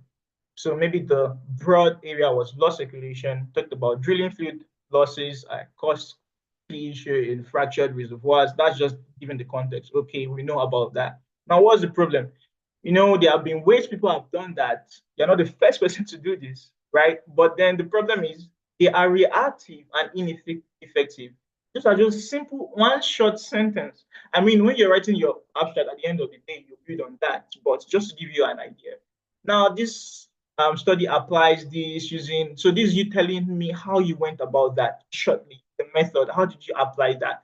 [SPEAKER 5] So maybe the broad area was loss circulation, talked about drilling fluid losses, caused issue in fractured reservoirs. That's just given the context. Okay, we know about that. Now, what's the problem? There have been ways people have done that. You're not the first person to do this, right? But then the problem is they are reactive and ineffective. These are just simple, one short sentence. I mean, when you're writing your abstract at the end of the day, you build on that, but just to give you an idea. Now, this study applies this using, so this is you telling me how you went about that shortly, the method, how did you apply that?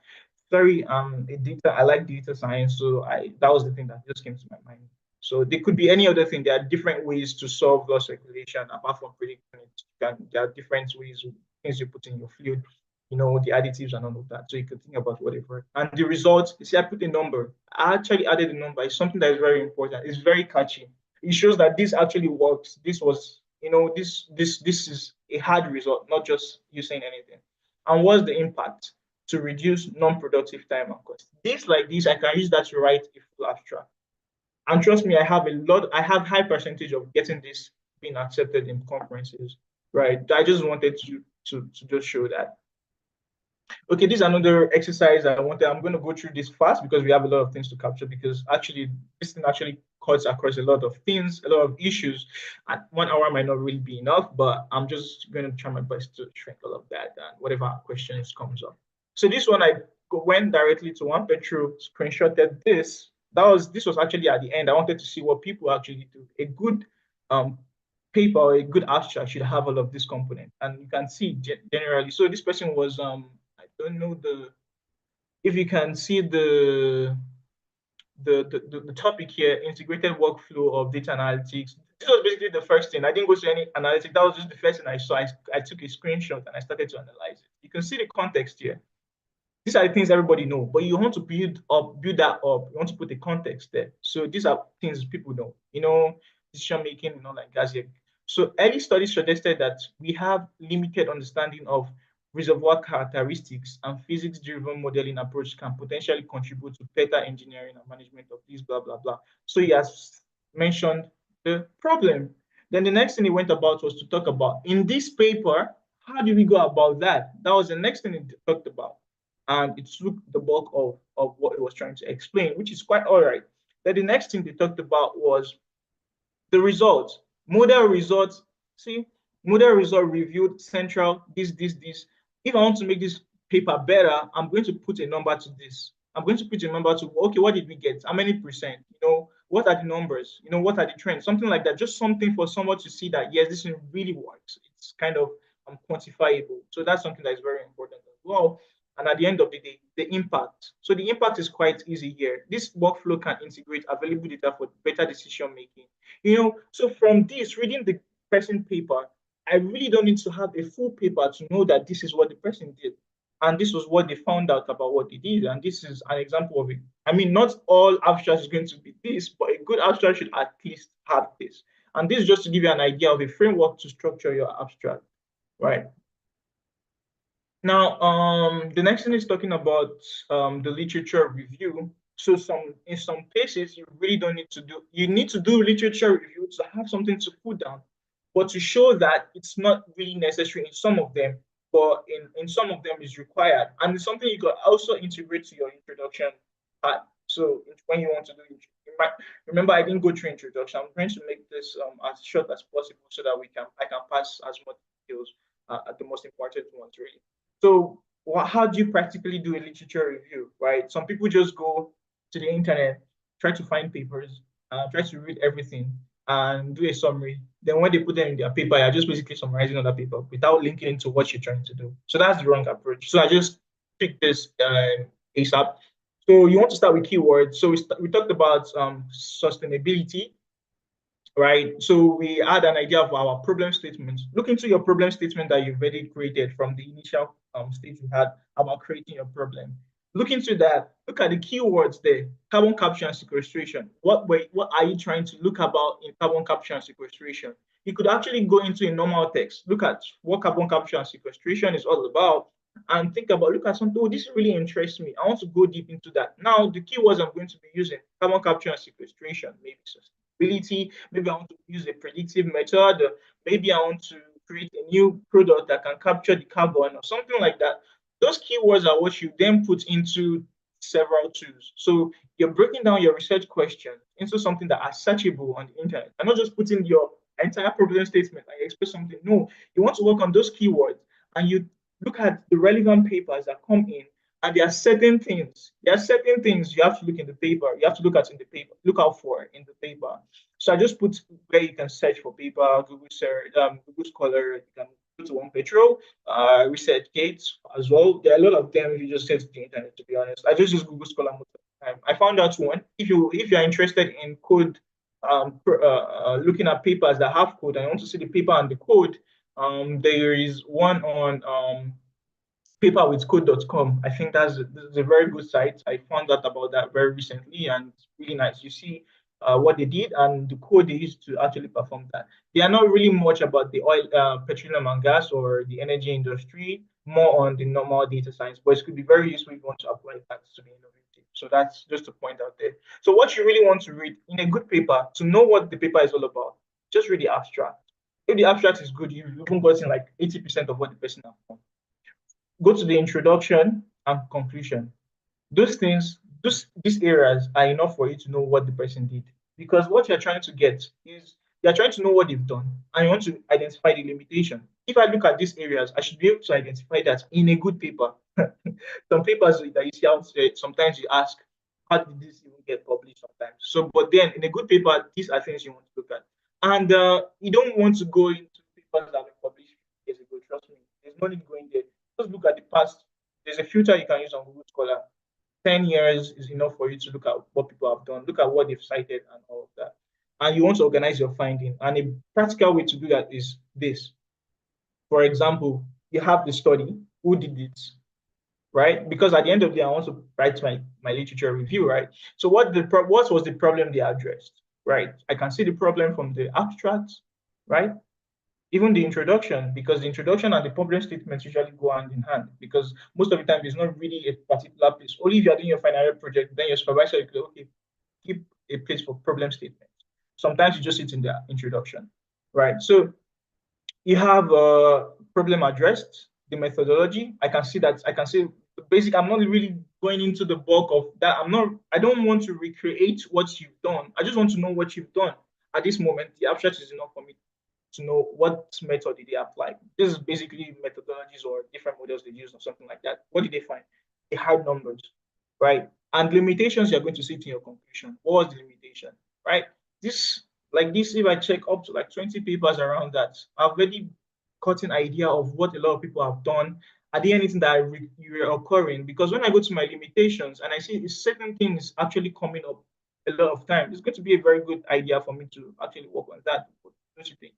[SPEAKER 5] Very, I like data science, so that was the thing that just came to my mind. So there could be any other thing. There are different ways to solve loss regulation apart from predicting it. There are different ways, things you put in your fluid, the additives and all of that. So you can think about whatever. And the results, you see, I put a number. I actually added a number. It's something that is very important. It's very catchy. It shows that this actually works. This was, this is a hard result, not just you saying anything. And what's the impact? To reduce non-productive time and cost. This like this, I can use that to write a full abstract. And trust me, I have high percentage of getting this being accepted in conferences, right? I just wanted to just show that. Okay, this is another exercise I'm going to go through this fast because we have a lot of things to capture, because actually this thing actually cuts across a lot of things, a lot of issues. And 1 hour might not really be enough, but I'm just going to try my best to shrink all of that and whatever questions comes up. So this one, I went directly to one Petro, screenshotted this. This was actually at the end. I wanted to see what people actually do. A good paper or a good abstract should have all of this component, and you can see generally. So this person was I don't know if you can see the the topic here, integrated workflow of data analytics. This was basically the first thing. I didn't go to any analytics. That was just the first thing I saw. I took a screenshot and I started to analyze it. You can see the context here. These are the things everybody know, but you want to build that up. You want to put a context there. So these are things people know, decision making, like gas here. So early studies suggested that we have limited understanding of reservoir characteristics, and physics-driven modeling approach can potentially contribute to better engineering and management of these blah blah blah. So he has mentioned the problem. Then the next thing he went about was to talk about in this paper, how do we go about that? That was the next thing he talked about. And it took the bulk of what it was trying to explain, which is quite all right. Then the next thing they talked about was the results. Model results, see, model result reviewed central, this. If I want to make this paper better, I'm going to put a number to this. I'm going to put a number to, okay, what did we get? How many percent? What are the numbers? What are the trends? Something like that. Just something for someone to see that, yes, this really works. It's kind of quantifiable. So that's something that is very important as well. And at the end of the day, the impact. So the impact is quite easy here. This workflow can integrate available data for better decision making. So from this, reading the person paper, I really don't need to have a full paper to know that this is what the person did. And this was what they found out about what they did. And this is an example of it. I mean, not all abstract is going to be this, but a good abstract should at least have this. And this is just to give you an idea of a framework to structure your abstract, right? Now, the next thing is talking about the literature review. So in some places, you really don't need to do, you need to do literature review to have something to put down, but to show that it's not really necessary in some of them, but in some of them is required. And it's something you could also integrate to your introduction part. So when you want to do it, you might remember I didn't go through introduction. I'm trying to make this as short as possible so that I can pass as much details at the most important ones, really. So how do you practically do a literature review, right? Some people just go to the internet, try to find papers, try to read everything and do a summary. Then when they put them in their paper, you're just basically summarizing on that paper without linking into what you're trying to do. So that's the wrong approach. So I just picked this ASAP. So you want to start with keywords. So we talked about sustainability, right? So we had an idea of our problem statement. Look into your problem statement that you've already created from the initial stage we had about creating your problem. Look into that. Look at the keywords there. Carbon capture and sequestration. What are you trying to look about in carbon capture and sequestration? You could actually go into a normal text. Look at what carbon capture and sequestration is all about and think about, look at something, oh, this really interests me. I want to go deep into that. Now, the keywords I'm going to be using, carbon capture and sequestration, maybe sustainability, maybe I want to use a predictive method, maybe I want to create a new product that can capture the carbon or something like that. Those keywords are what you then put into several tools. So you're breaking down your research question into something that are searchable on the internet. And not just putting your entire problem statement and express something. No, you want to work on those keywords and you look at the relevant papers that come in, and there are certain things. There are certain things you have to look in the paper. You have to look at in the paper. Look out for in the paper. So I just put where you can search for paper, Google search, Google Scholar. You can go to One Petrol, ResearchGate as well. There are a lot of them. If you just search the internet, to be honest, I just use Google Scholar most of the time. I found out one. If you are interested in code, looking at papers that have code, and you want to see the paper and the code, there is one on paperwithcode.com. I think that's a very good site. I found out about that very recently and it's really nice. You see what they did and the code they used to actually perform that. They are not really much about the oil, petroleum and gas or the energy industry, more on the normal data science, but it could be very useful if you want to apply that to be innovative. So that's just a point out there. So what you really want to read in a good paper, to know what the paper is all about, just read the abstract. If the abstract is good, you've even gotten like 80% of what the person has done. Go to the introduction and conclusion. Those things, these areas are enough for you to know what the person did. Because what you're trying to get is you're trying to know what they've done and you want to identify the limitation. If I look at these areas, I should be able to identify that in a good paper. Some papers that you see out there, sometimes you ask, how did this even get published sometimes? So, but then in a good paper, these are things you want to look at. And you don't want to go into papers that were published years ago, trust me. There's no need going there. Just look at the past. There's a filter you can use on Google Scholar. 10 years is enough for you to look at what people have done, look at what they've cited and all of that. And you want to organize your finding. And a practical way to do that is this. For example, you have the study, who did it, right? Because at the end of the day, I want to write my literature review, right? So what was the problem they addressed, right? I can see the problem from the abstract, right? Even the introduction, because the introduction and the problem statements usually go hand in hand, because most of the time it's not really a particular place. Only if you're doing your final year project, then your supervisor will go, okay, keep a place for problem statements. Sometimes you just sit in the introduction, right? So you have a problem addressed, the methodology. I can see that. I can see basic. I'm not really going into the bulk of that. I don't want to recreate what you've done. I just want to know what you've done at this moment. The abstract is enough for me to know what method did they apply. This is basically methodologies or different models they use or something like that. What did they find? They had numbers, right? And limitations you're going to see it in your conclusion. What was the limitation, right? This, like this, if I check up to like 20 papers around that, I've already got an idea of what a lot of people have done. Are there anything that reoccurring? Because when I go to my limitations and I see certain things actually coming up a lot of times, it's going to be a very good idea for me to actually work on that. Don't you think?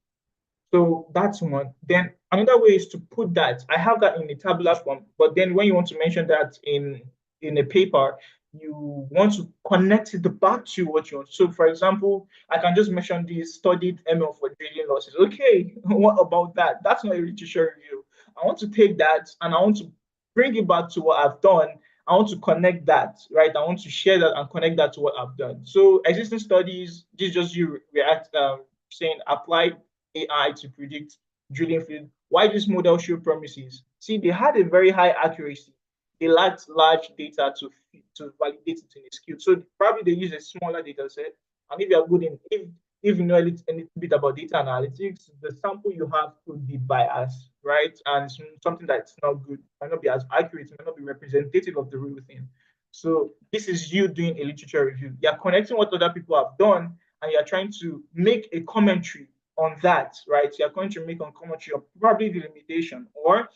[SPEAKER 5] So that's one. Then another way is to put that. I have that in a tabular form, but then when you want to mention that in a paper, you want to connect it back to what you want. So for example, I can just mention this studied ML for trading losses. Okay, what about that? That's not a literature review. I want to take that and I want to bring it back to what I've done. I want to connect that, right? I want to share that and connect that to what I've done. So existing studies, this is just you react saying apply AI to predict drilling field. Why this model show promises? See, they had a very high accuracy. They lacked large data to validate it in a skill. So probably they use a smaller data set. And if you are good in if you know a little bit about data analytics, the sample you have could be biased, right? And something that's not good, might not be as accurate, might not be representative of the real thing. So this is you doing a literature review. You're connecting what other people have done and you're trying to make a commentary on that, right? You're going to make a commentary on probably the limitation or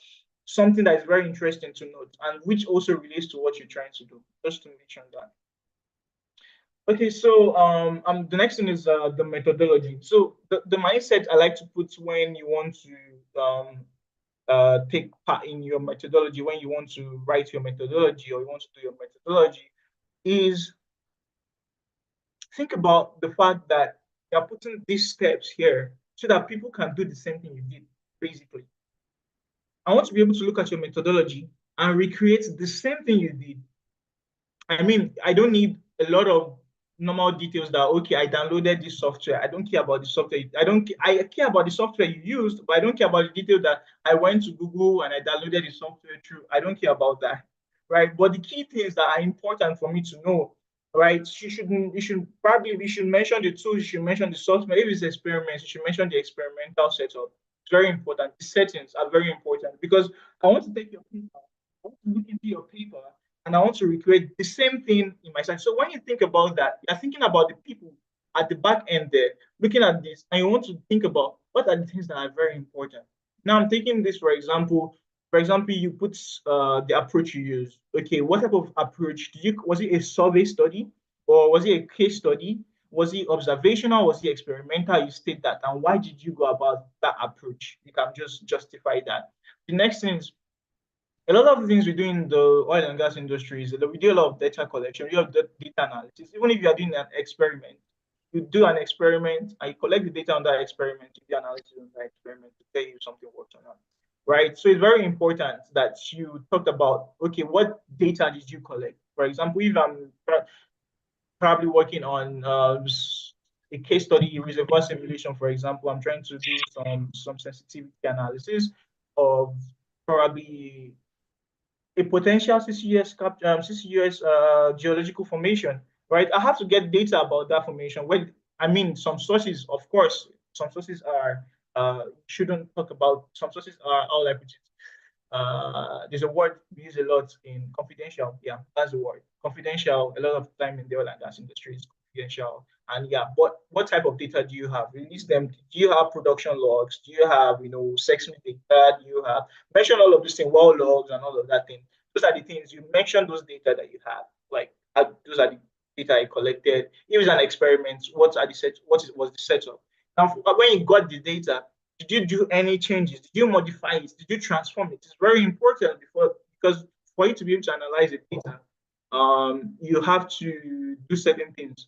[SPEAKER 5] something that is very interesting to note and which also relates to what you're trying to do, just to mention that. Okay, so the next thing is the methodology. So the mindset I like to put when you want to take part in your methodology, when you want to write your methodology or you want to do your methodology, is think about the fact that you're putting these steps here so that people can do the same thing you did, basically. I want to be able to look at your methodology and recreate the same thing you did. I mean, I don't need a lot of normal details that, okay, I downloaded this software. I don't care about the software. I care about the software you used, but I don't care about the detail that I went to Google and I downloaded the software through. I don't care about that, right? But the key things that are important for me to know, right? You should mention the tools, you should mention the software. If it's experiments, you should mention the experimental setup. It's very important. The settings are very important because I want to take your paper, I want to look into your paper and I want to recreate the same thing in my site. So when you think about that, you're thinking about the people at the back end there, looking at this, and you want to think about what are the things that are very important. Now I'm taking this for example. For example, you put the approach you use. Okay, what type of approach was it a survey study or was it a case study? Was it observational? Was it experimental? You state that. And why did you go about that approach? You can just justify that. The next thing is a lot of the things we do in the oil and gas industry is that we do a lot of data collection, we have data analysis. Even if you are doing an experiment, you do an experiment and you collect the data on that experiment, you do analysis on that experiment to tell you if something works or not. Right. So it's very important that you talked about, okay, what data did you collect? For example, if I'm probably working on a case study, reservoir simulation, for example, I'm trying to do some sensitivity analysis of probably a potential CCUS geological formation, right? I have to get data about that formation. Well, I mean, some sources, of course, some sources are shouldn't talk about. Some sources are all like there's a word we use a lot in confidential. Yeah, that's the word. Confidential. A lot of time in the oil and gas industry is confidential. And yeah, what type of data do you have? Release them. Do you have production logs? Do you have seismic data? Do you have mention all of these things, well logs and all of that thing? Those are the things you mention those data that you have. those are the data I collected. If it's an experiment, what was the setup? Now, when you got the data, did you do any changes? Did you modify it? Did you transform it? It's very important because for you to be able to analyze the data, you have to do certain things.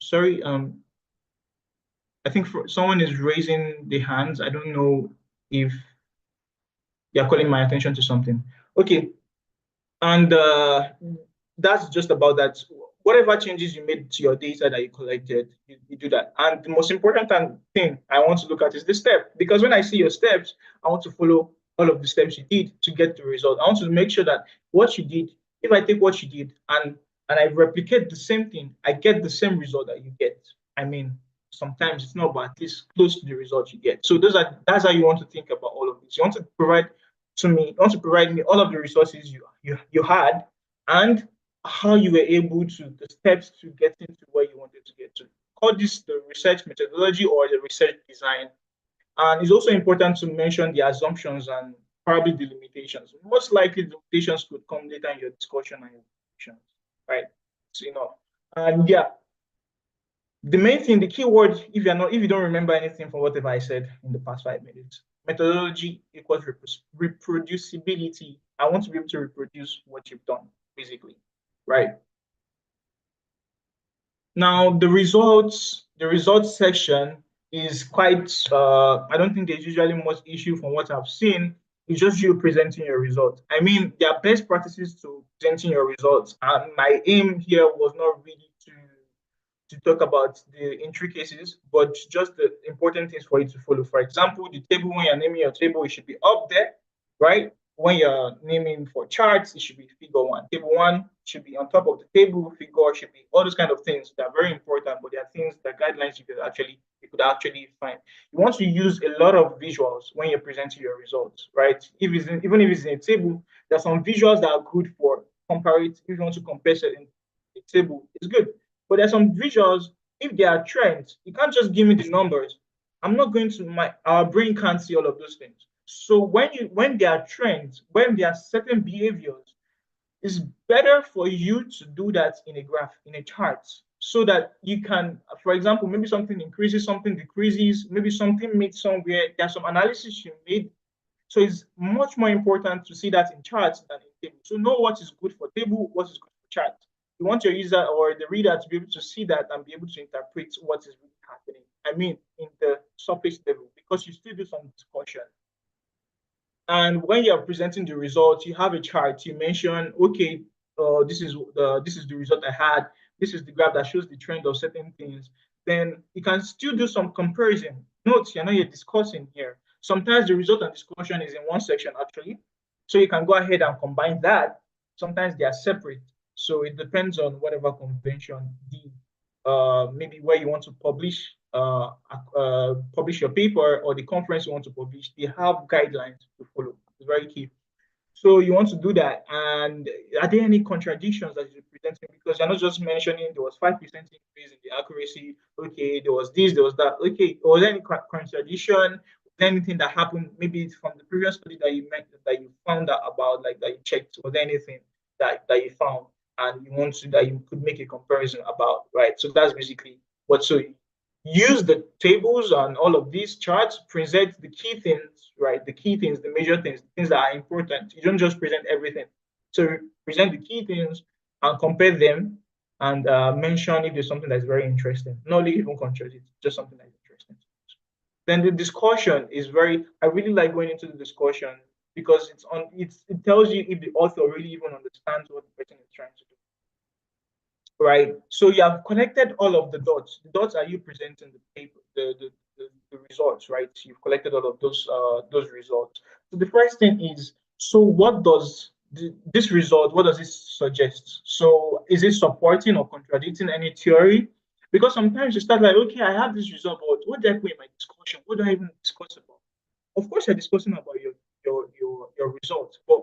[SPEAKER 5] Sorry, I think someone is raising the hands. I don't know if you're calling my attention to something. Okay, and that's just about that. Whatever changes you made to your data that you collected, you do that. And the most important thing I want to look at is the step, because when I see your steps, I want to follow all of the steps you did to get the result. I want to make sure that what you did, if I take what you did and I replicate the same thing, I get the same result that you get. I mean, sometimes it's not, but at least close to the result you get. So that's how you want to think about all of this. You want to provide me all of the resources you had and how you were able to, the steps to getting to where you wanted to get to. Call this the research methodology or the research design. And it's also important to mention the assumptions and probably the limitations. Most likely the limitations could come later in your discussion and your discussions, right? So, and yeah, the main thing, the key word, if you don't remember anything from whatever I said in the past 5 minutes, methodology equals reproducibility. I want to be able to reproduce what you've done, basically, right? Now, the results section is quite, I don't think there's usually much issue from what I've seen. It's just you presenting your results. I mean, there are best practices to presenting your results. And my aim here was not really to talk about the intricacies, but just the important things for you to follow. For example, the table, when you're naming your table, it should be up there, right? When you're naming for charts, it should be figure 1. Table 1 should be on top of the table, figure should be all those kind of things that are very important, but they are things, the guidelines you could actually find. You want to use a lot of visuals when you're presenting your results, right? Even if it's in a table, there's some visuals that are good for comparative. If you want to compare certain table, it's good. But there's some visuals, if they are trends, you can't just give me the numbers. I'm not going to, our brain can't see all of those things. So when there are trends, when there are certain behaviors, it's better for you to do that in a graph, in a chart, so that you can, for example, maybe something increases, something decreases, maybe something made somewhere, there's some analysis you made. So it's much more important to see that in charts than in table. So know what is good for table, what is good for chart. You want your user or the reader to be able to see that and be able to interpret what is really happening. I mean, in the surface level, because you still do some discussion. And when you're presenting the results, you have a chart. You mention, okay, this is the result I had. This is the graph that shows the trend of certain things. Then you can still do some comparison. Note, you're discussing here. Sometimes the result and discussion is in one section actually. So you can go ahead and combine that. Sometimes they are separate. So it depends on whatever convention, maybe where you want to publish your paper or the conference you want to publish, they have guidelines to follow. It's very key. So you want to do that. And are there any contradictions that you're presenting? Because you're not just mentioning there was 5% increase in the accuracy. Okay, there was this, there was that. Okay, was there any contradiction? Was there anything that happened maybe from the previous study that you found out about, like that you checked? Was there anything that you found and you want to that you could make a comparison about, right? So that's basically what. So use the tables and all of these charts, present the key things, right? The key things, the major things, the things that are important. You don't just present everything. So present the key things and compare them and mention if there's something that's very interesting. Not even contradict, just something that's interesting. Then the discussion is I really like going into the discussion because it tells you if the author really even understands what the person is trying to do. Right. So you have connected all of the dots. The dots are you presenting the paper, the results, right? So you've collected all of those results. So the first thing is, so what does this result, what does it suggest? So is it supporting or contradicting any theory? Because sometimes you start like, okay, I have this result, but what do I put in my discussion? What do I even discuss about? Of course, you're discussing about your results, but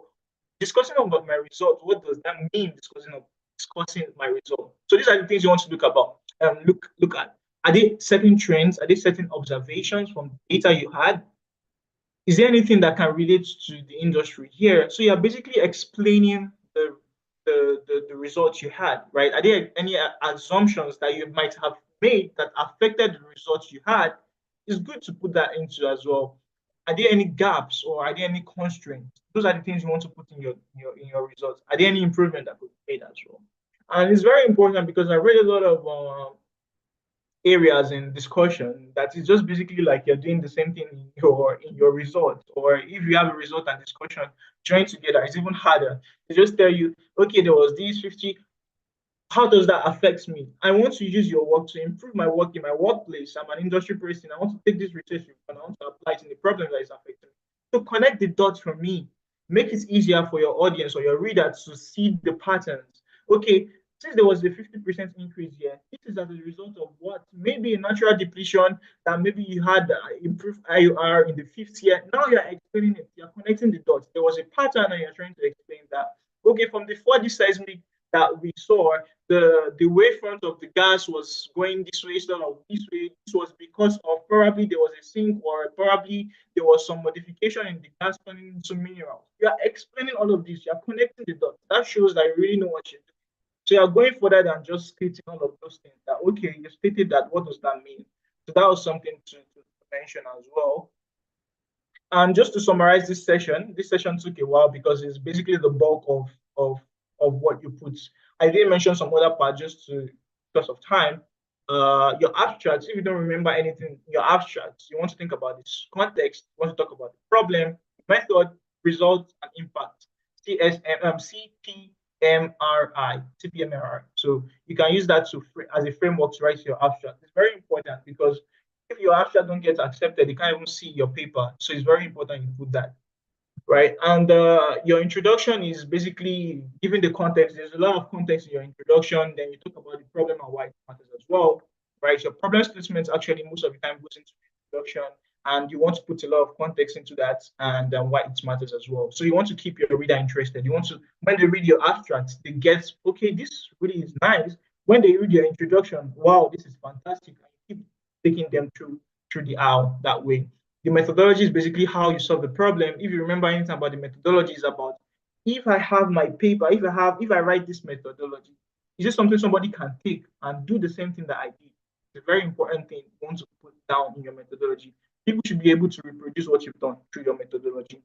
[SPEAKER 5] discussing about my result, what does that mean? Discussing my result. So these are the things you want to look at. Are there certain trends? Are there certain observations from data you had? Is there anything that can relate to the industry here? So you're basically explaining the the results you had, right? Are there any assumptions that you might have made that affected the results you had? It's good to put that into as well. Are there any gaps or are there any constraints? Those are the things you want to put in your results. Are there any improvement that could be made as well? And it's very important because I read a lot of areas in discussion that is just basically like you're doing the same thing in your result, or if you have a result and discussion joined together, it's even harder. They just tell you, okay, there was these 50. How does that affect me? I want to use your work to improve my work in my workplace. I'm an industry person. I want to take this research and I want to apply it in the problem that is affecting me. To connect the dots for me, make it easier for your audience or your reader to see the patterns. Okay, since there was a 50% increase here, this is as a result of what? Maybe a natural depletion that maybe you had improved IUR in the fifth year. Now you're explaining it, you're connecting the dots. There was a pattern and you're trying to explain that. Okay, from the 4D seismic that we saw, the wavefront of the gas was going this way instead of this way. This was because of probably there was a sink or probably there was some modification in the gas turning into minerals. You are explaining all of this. You are connecting the dots. That shows that you really know what you're doing. So you are going further than just stating all of those things. That okay, you stated that. What does that mean? So that was something to mention as well. And just to summarize this session took a while because it's basically the bulk of what you put. I did mention some other part just because of time. Your abstracts, if you don't remember anything, your abstracts, you want to think about this context, you want to talk about the problem, method, result, and impact. CPMRI. So you can use that as a framework to write your abstract. It's very important because if your abstract don't get accepted, they can't even see your paper. So it's very important you put that, right? And your introduction is basically giving the context. There's a lot of context in your introduction. Then you talk about the problem and why it matters as well, right? Your problem statement actually most of the time goes into the introduction, and you want to put a lot of context into that and why it matters as well. So you want to keep your reader interested. You want to, when they read your abstract, they get, okay, this really is nice. When they read your introduction, wow, this is fantastic. And you keep taking them through the aisle that way. The methodology is basically how you solve the problem. If you remember anything about the methodology, is about if I have my paper, if I write this methodology, is this something somebody can take and do the same thing that I did? It's a very important thing you want to put down in your methodology. People should be able to reproduce what you've done through your methodology.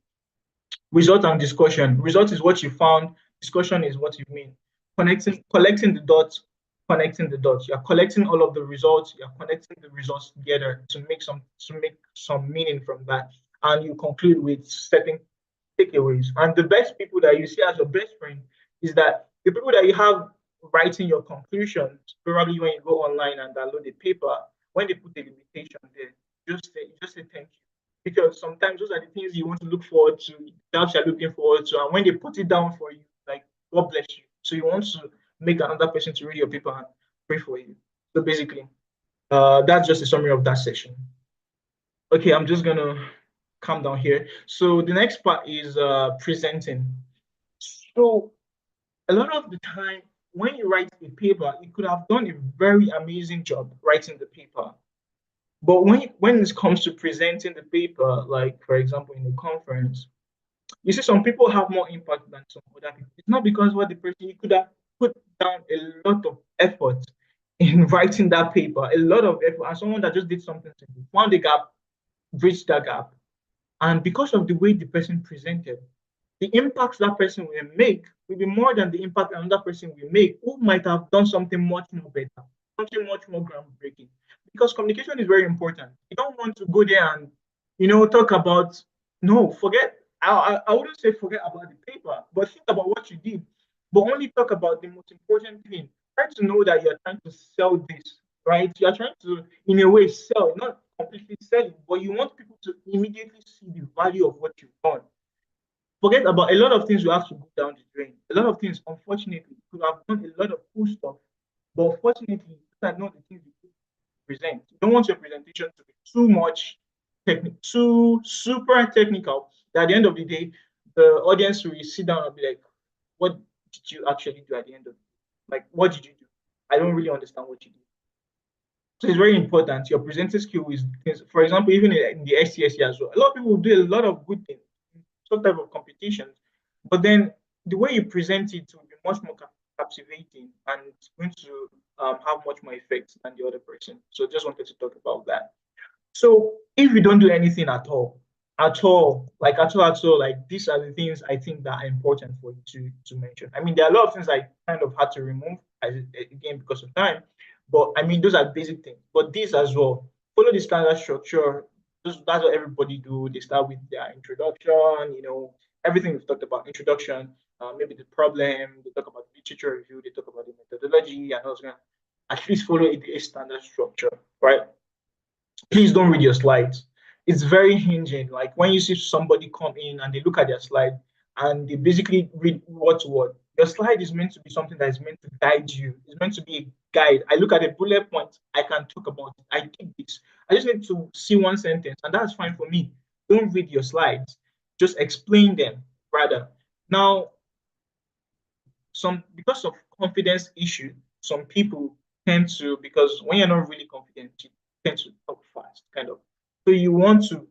[SPEAKER 5] Result and discussion. Result is what you found. Discussion is what you mean. Collecting the dots. You're collecting all of the results. You're connecting the results together to make some meaning from that. And you conclude with certain takeaways. And the best people that you see as your best friend is that the people that you have writing your conclusions, probably when you go online and download the paper, when they put a limitation there, just say thank you. Because sometimes those are the things you want to look forward to, that you're looking forward to. And when they put it down for you, like, God bless you. So you want to make another person to read your paper and pray for you. So basically, that's just a summary of that session. Okay, I'm just going to calm down here. So the next part is presenting. So a lot of the time, when you write a paper, you could have done a very amazing job writing the paper. But when it comes to presenting the paper, like for example in a conference, you see some people have more impact than some other people. It's not because what the person, you could have put down a lot of effort in writing that paper, a lot of effort, and someone that just did something simple, found the gap, bridged that gap. And because of the way the person presented, the impact that person will make will be more than the impact another person will make who might have done something much more better, something much more groundbreaking. Because communication is very important. You don't want to go there and, talk about, no, forget, I wouldn't say forget about the paper, but think about what you did. But only talk about the most important thing. Try to know that you're trying to sell this, right? You're trying to, in a way, sell, not completely sell it, but you want people to immediately see the value of what you've done. Forget about a lot of things you have to go down the drain. A lot of things, unfortunately, you could have done a lot of cool stuff, but unfortunately, these are not the things you present. You don't want your presentation to be too much too super technical that at the end of the day, the audience will sit down and be like, what did you actually do at the end of it? Like, what did you do? I don't really understand what you did. So it's very important. Your presenting skill is, for example, even in the SCSE as well. A lot of people do a lot of good things, some type of competitions, but then the way you present it will be much more captivating, and it's going to have much more effect than the other person. So just wanted to talk about that. So if we don't do anything at all, like these are the things I think that are important for you to mention. I mean, there are a lot of things I kind of had to remove again because of time, but I mean those are basic things. But these as well, follow the standard structure. That's what everybody do. They start with their introduction, everything we've talked about, introduction, maybe the problem, they talk about literature review, they talk about the methodology, and also at least follow a standard structure, right? Please don't read your slides. It's very hinging. Like when you see somebody come in and they look at their slide and they basically read word to word. Your slide is meant to be something that is meant to guide you. It's meant to be a guide. I look at a bullet point, I can talk about it. I did this. I just need to see one sentence, and that's fine for me. Don't read your slides. Just explain them rather. Now, because of confidence issue, some people tend to, because when you're not really confident, you tend to talk fast, kind of. So you want to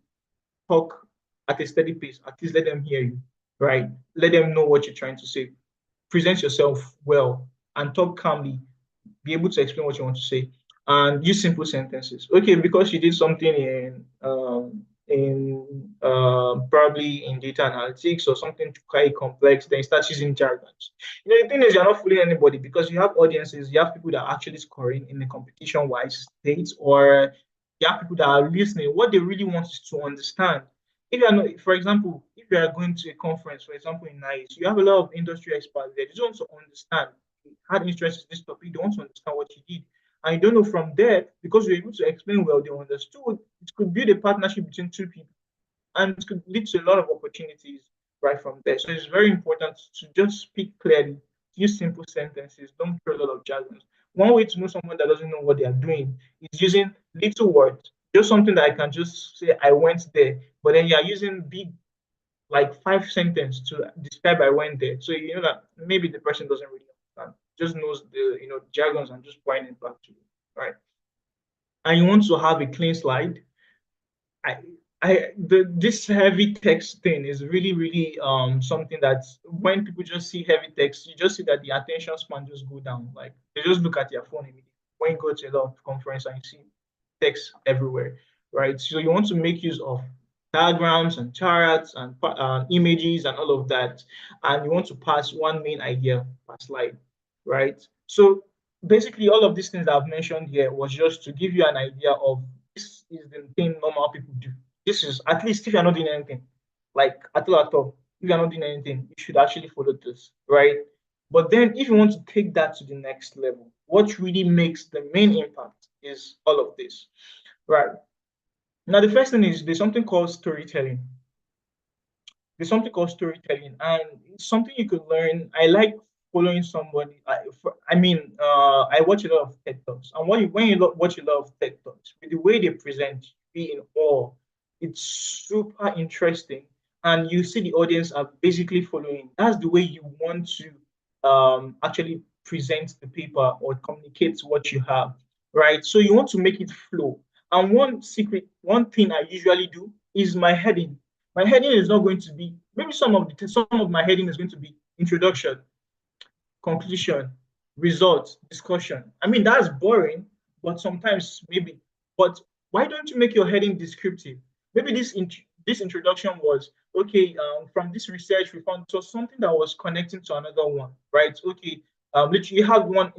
[SPEAKER 5] talk at a steady pace. At least let them hear you, right? Let them know what you're trying to say. Present yourself well and talk calmly. Be able to explain what you want to say and use simple sentences. Okay, because you did something in probably in data analytics or something quite complex, then you start using jargons. The thing is, you're not fooling anybody because you have audiences, you have people that are actually scoring in the competition-wise states, or you have people that are listening. What they really want is to understand. If you are not, for example, if you are going to a conference, for example, in NICE, you have a lot of industry experts there. They just want to understand. Had interest in this topic, they want to understand what you did. And you don't know from there, because you're able to explain well, they understood. It could build a partnership between two people, and it could lead to a lot of opportunities right from there. So it's very important to just speak clearly, use simple sentences, don't throw a lot of jargons. One way to know someone that doesn't know what they are doing is using little words, just something that I can just say, I went there, but then you're using big, like 5 sentences to describe I went there. So you know that maybe the person doesn't really understand, just knows the jargons and just pointing back to you, right? And you want to have a clean slide. This heavy text thing is really, really something that when people just see heavy text, you just see that the attention span just go down. Like they just look at your phone immediately. When you go to a lot of conference and you see text everywhere, right? So you want to make use of diagrams and charts and images and all of that, and you want to pass one main idea per slide, right? So basically, all of these things that I've mentioned here was just to give you an idea of this is the thing normal people do. This is, at least if you're not doing anything, like at all, if you're not doing anything, you should actually follow this, right? But then if you want to take that to the next level, what really makes the main impact is all of this, right? Now, the first thing is there's something called storytelling. There's something called storytelling, and it's something you could learn. I like following somebody. I watch a lot of TED Talks, and when you watch a lot of TED Talks, with the way they present, be in awe. It's super interesting, and you see the audience are basically following. That's the way you want to actually present the paper or communicate what you have, right? So you want to make it flow. And one thing I usually do is my heading. My heading is not going to be, maybe some of my heading is going to be introduction, conclusion, results, discussion. I mean, that's boring, but sometimes maybe. But why don't you make your heading descriptive? Maybe this introduction was okay. From this research, we found so something that was connecting to another one, right? Okay. Literally, you have one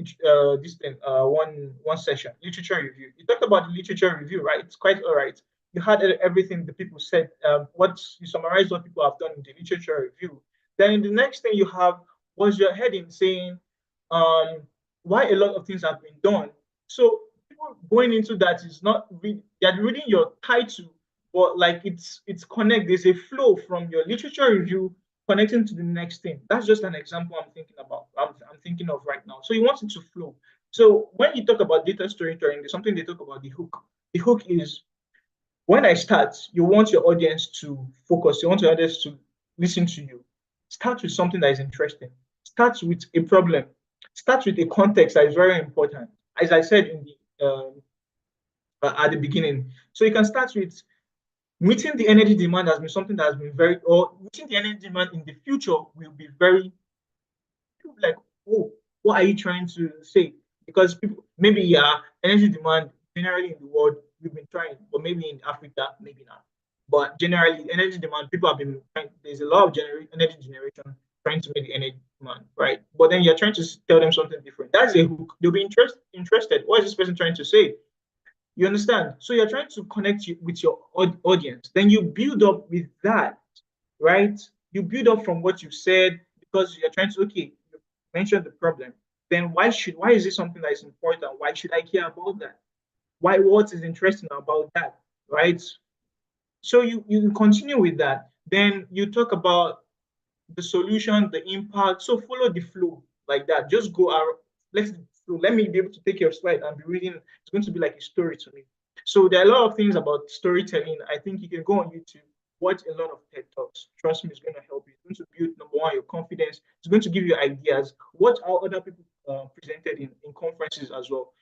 [SPEAKER 5] session, literature review. You talked about the literature review, right? It's quite all right. You had everything the people said. What you summarized what people have done in the literature review. Then the next thing you have was your heading saying why a lot of things have been done. So people going into that is not they're reading your title, but like it's connect. There's a flow from your literature review connecting to the next thing. That's just an example I'm thinking about. I'm thinking of right now. So you want it to flow. So when you talk about data storytelling, there's something they talk about the hook. The hook is when I start, you want your audience to focus. You want your audience to listen to you. Start with something that is interesting. Start with a problem. Start with a context that is very important. As I said in the at the beginning, so you can start with meeting the energy demand has been something that has been meeting the energy demand in the future will be very People be like, oh, what are you trying to say? Because people, maybe yeah, energy demand generally in the world we've been trying, but maybe in Africa, maybe not. But generally, energy demand, people have been trying, there's a lot of energy generation trying to meet the energy demand, right? But then you're trying to tell them something different. That's a hook. They'll be interested. What is this person trying to say? You understand? So you're trying to connect with your audience. Then you build up with that, right? You build up from what you said because you're trying to, okay, you mentioned the problem. Then why is this something that is important? Why should I care about that? Why what is interesting about that? Right? So you continue with that. Then you talk about the solution, the impact. So follow the flow like that. Just go out. Let me be able to take your slide and be reading. It's going to be like a story to me. So there are a lot of things about storytelling. I think you can go on YouTube, watch a lot of TED Talks. Trust me, it's going to help you. It's going to build number one your confidence. It's going to give you ideas. Watch how other people presented in conferences as well.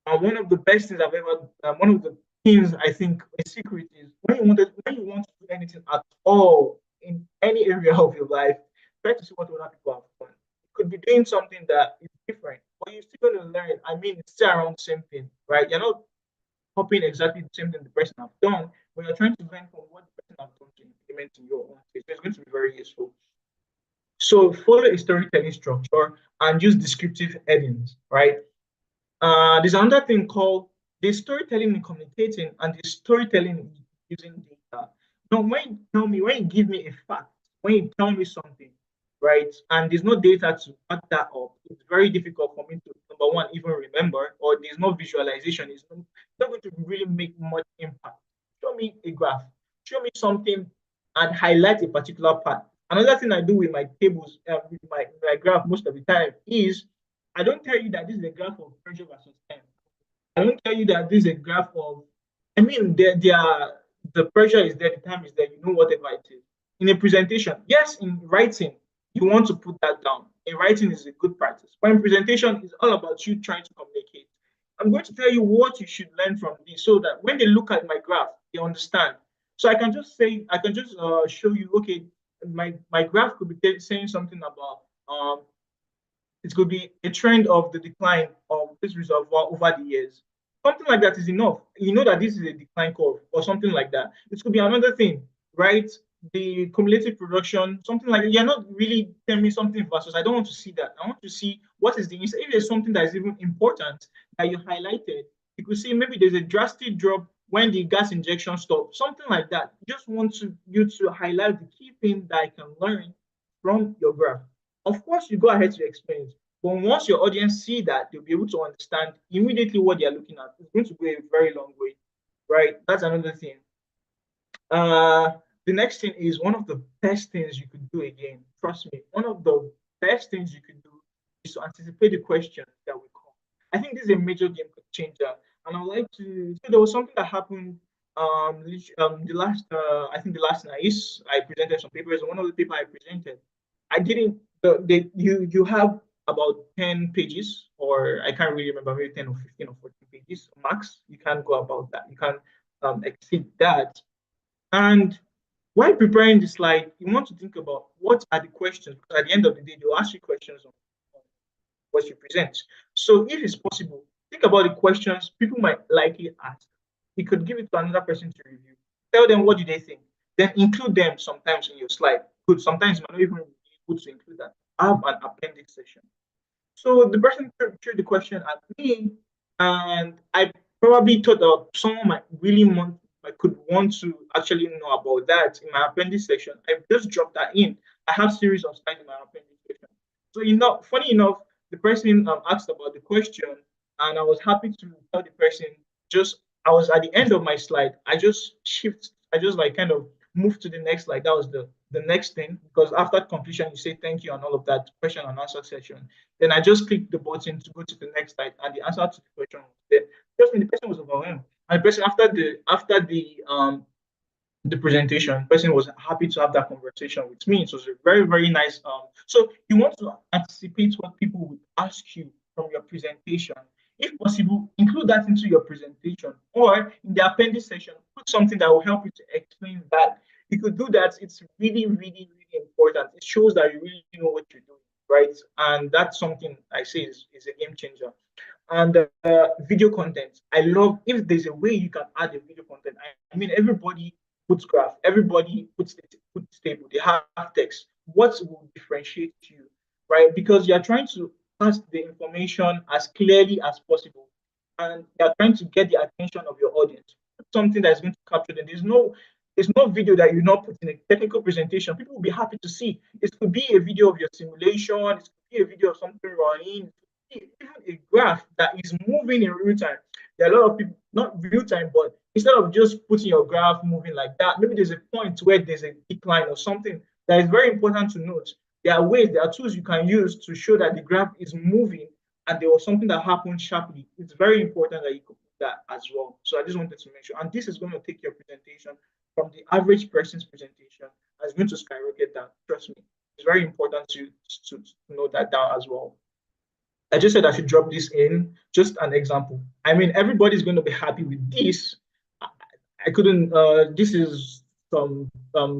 [SPEAKER 5] One of the best things I've ever, one of the things I think a secret is when you want to do anything at all in any area of your life, try to see what other people have done. You could be doing something that is different, but you're still going to learn. I mean, it's still around the same thing, right? You're not copying exactly the same thing the person have done, but you're trying to learn from what the person have done to implement in your own case. So it's going to be very useful. So follow a storytelling structure and use descriptive headings, right? There's another thing called the storytelling in communicating and the storytelling using data. Now, when you give me a fact, when you tell me something, right, and there's no data to back that up, it's very difficult for me to, number one, even remember, or there's no visualization. It's not going to really make much impact. Show me a graph, show me something, and highlight a particular part. Another thing I do with my tables, with my graph most of the time is I don't tell you that this is a graph of pressure versus time. I don't tell you that this is a graph of, I mean, the pressure is there, the time is there, you know whatever it is. In a presentation, yes, in writing, you want to put that down. In writing is a good practice. But in presentation, it's all about you trying to communicate. I'm going to tell you what you should learn from this so that when they look at my graph, they understand. So I can just say, I can just show you, okay, my graph could be saying something about it could be a trend of the decline of this reservoir over the years. Something like that is enough. You know that this is a decline curve or something like that. It could be another thing, right? The cumulative production, something like that. You're not really telling me something versus. I don't want to see that. I want to see what is the inside. If there's something that is even important that you highlighted, you could see maybe there's a drastic drop when the gas injection stops, something like that. Just want you to highlight the key thing that I can learn from your graph. Of course, you go ahead to explain it. But once your audience see that, they'll be able to understand immediately what they're looking at. It's going to go a very long way, right? That's another thing. The next thing is one of the best things you could do again. Trust me, one of the best things you could do is to anticipate the question that will come. I think this is a major game changer. And I would like to, so there was something that happened the last I think the last night is I presented some papers. One of the paper I presented, I didn't you have about 10 pages, or I can't really remember, maybe 10 or 15 or 14 pages max. You can't go about that. You can't exceed that. And while preparing the slide, you want to think about what are the questions, because at the end of the day, they'll ask you questions on what you present. So if it's possible, think about the questions people might likely ask. You could give it to another person to review. Tell them what do they think. Then include them sometimes in your slide. Good. Sometimes you might not even be able to include that. Have an appendix section. So the person threw the question at me, and I probably thought that someone might really could want to actually know about that in my appendix section. I just dropped that in. I have series of slides in my appendix section. So funny enough, the person asked about the question, and I was happy to tell the person. I was at the end of my slide. I just like kind of moved to the next slide. That was the next thing, because after completion you say thank you and all of that, question and answer session. Then I just clicked the button to go to the next slide, and the answer to the question was there. Just when the person was overwhelmed, and the person after the presentation, the person was happy to have that conversation with me. So it was a very, very nice. So you want to anticipate what people would ask you from your presentation. If possible, include that into your presentation, or in the appendix section, put something that will help you to explain that. You could do that. It's really, really, really important. It shows that you really know what you're doing. right? And that's something I say is a game changer. And video content, I love if there's a way you can add a video content. I mean, everybody puts graph, everybody puts table, they have text. What will differentiate you, right? Because you're trying to pass the information as clearly as possible, and you're trying to get the attention of your audience. Something that's going to capture them. There's no video that you not put in a technical presentation. People will be happy to see. It could be a video of your simulation. It could be a video of something running. Even a graph that is moving in real time. There are a lot of people, not real time, but instead of just putting your graph moving like that, maybe there's a point where there's a decline or something that is very important to note. There are tools you can use to show that the graph is moving and there was something that happened sharply. It's very important that you could put that as well. So I just wanted to mention, and this is going to take your presentation from the average person's presentation and it's going to skyrocket down. Trust me, it's very important to note that down as well. I just said I should drop this in, just an example. I mean, everybody's going to be happy with this. I couldn't, this is some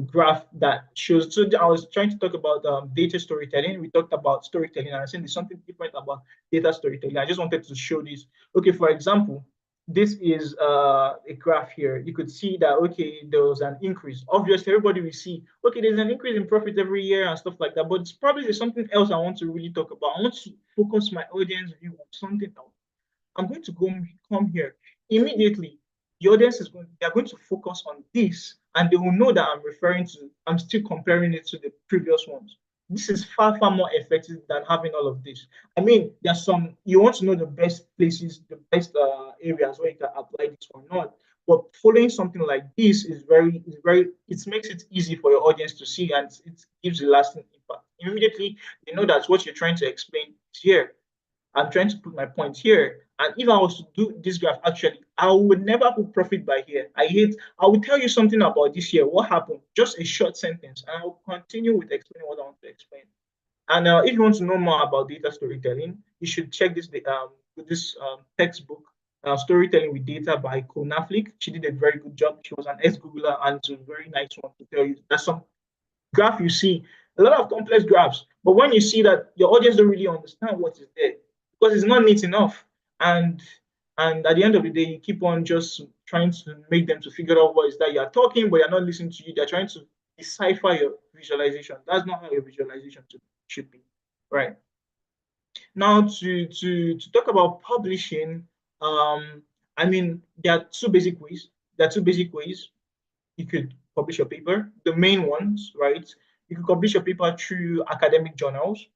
[SPEAKER 5] graph that shows, so I was trying to talk about data storytelling. We talked about storytelling, and I said there's something different about data storytelling. I just wanted to show this. Okay, for example, this is a graph here. You could see that, okay, there was an increase. Obviously, everybody will see, okay, there's an increase in profit every year and stuff like that, but it's probably there's something else I want to really talk about. I want to focus my audience view on something else. I'm going to come here. Immediately, the audience they're going to focus on this, and they will know that I'm still comparing it to the previous ones. This is far, far more effective than having all of this. I mean, there's you want to know the best places, the best areas where you can apply this or not. But following something like this it makes it easy for your audience to see, and it gives a lasting impact. Immediately, they know that what you're trying to explain is here. I'm trying to put my point here. And if I was to do this graph, actually, I would never put profit by here. I will tell you something about this year. What happened? Just a short sentence. And I will continue with explaining what I want to explain. And if you want to know more about data storytelling, you should check this textbook, Storytelling with Data by Konaflik. She did a very good job. She was an ex-Googler, and it's a very nice one to tell you. That's some graph you see, a lot of complex graphs. But when you see that your audience don't really understand what is there, because it's not neat enough. And at the end of the day, you keep on just trying to make them to figure out what is that you're talking, but you're not listening to you. They're trying to decipher your visualization. That's not how your visualization should be, right? Now to talk about publishing, I mean, there are two basic ways. You could publish your paper. The main ones, right? You could publish your paper through academic journals,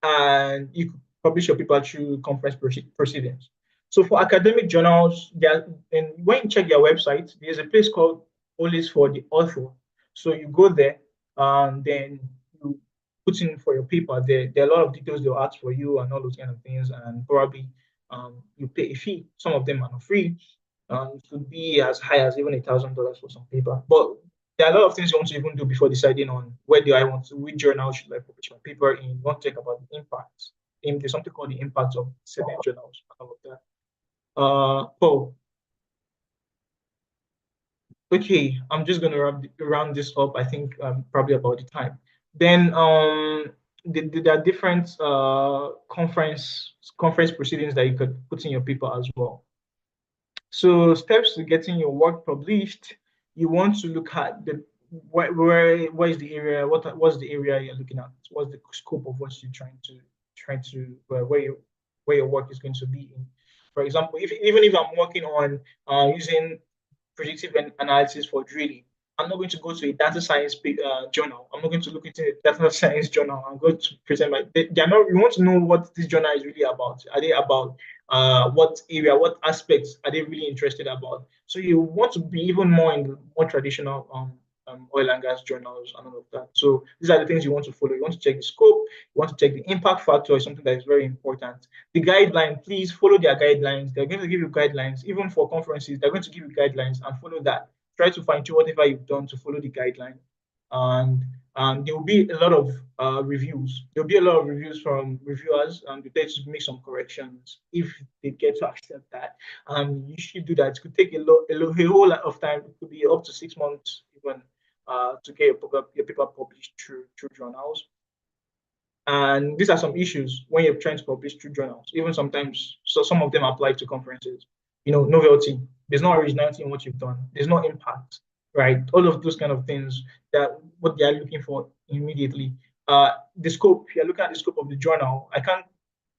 [SPEAKER 5] and you could publish your paper through conference proceedings. So for academic journals, and when you check their website, there's a place called Always for the Author. So you go there, and then you put in for your paper. There are a lot of details they'll ask for you and all those kind of things, and probably you pay a fee. Some of them are not free. It could be as high as even $1,000 for some paper. But there are a lot of things you want to even do before deciding on which journal should I publish my paper in. You want to talk about the impacts. There's something called the impacts of certain journals and all of that. Paul. Okay, I'm just gonna round this up. I think probably about the time. Then there are different conference proceedings that you could put in your paper as well. So steps to getting your work published, you want to look at where is the area, what's the area you're looking at, what's the scope of what you're trying to where your work is going to be in. For example, even if I'm working on using predictive analysis for drilling, I'm not going to go to a data science journal. I'm not going to look into a data science journal. I'm going to present you want to know what this journal is really about. Are they about what area, what aspects are they really interested about? So you want to be even more in the more traditional oil and gas journals and all of that. So these are the things you want to follow. You want to check the scope, you want to check the impact factor, is something that is very important. The guideline, please follow their guidelines. They're going to give you guidelines, even for conferences, they're going to give you guidelines and follow that. Try to fine tune whatever you've done to follow the guideline. And there will be a lot of reviews. There'll be a lot of reviews from reviewers, and they to make some corrections if they get to accept that. You should do that. It could take a whole lot of time. It could be up to 6 months even to get your paper published through journals. And these are some issues when you're trying to publish through journals. Even sometimes, so some of them apply to conferences. Novelty. There's no originality in what you've done. There's no impact, right? All of those kind of things that what they are looking for immediately. The scope. If you're looking at the scope of the journal, I can't,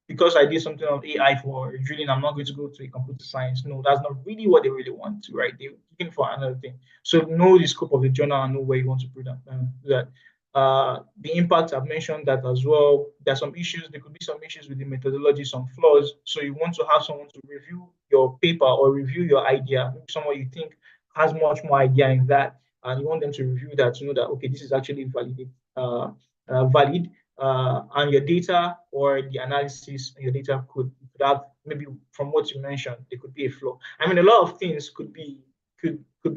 [SPEAKER 5] because I did something on AI for drilling, I'm not going to go to a computer science. No, that's not really what they really want to, right? They're looking for another thing. So know the scope of the journal and know where you want to put that. The impact, I've mentioned that as well. There's some issues. There could be some issues with the methodology, some flaws. So you want to have someone to review your paper or review your idea. Maybe someone you think has much more idea in that, and you want them to review that to know that, okay, this is actually valid, and your data or the analysis in your data could have, maybe from what you mentioned, there could be a flaw. I mean, a lot of things could be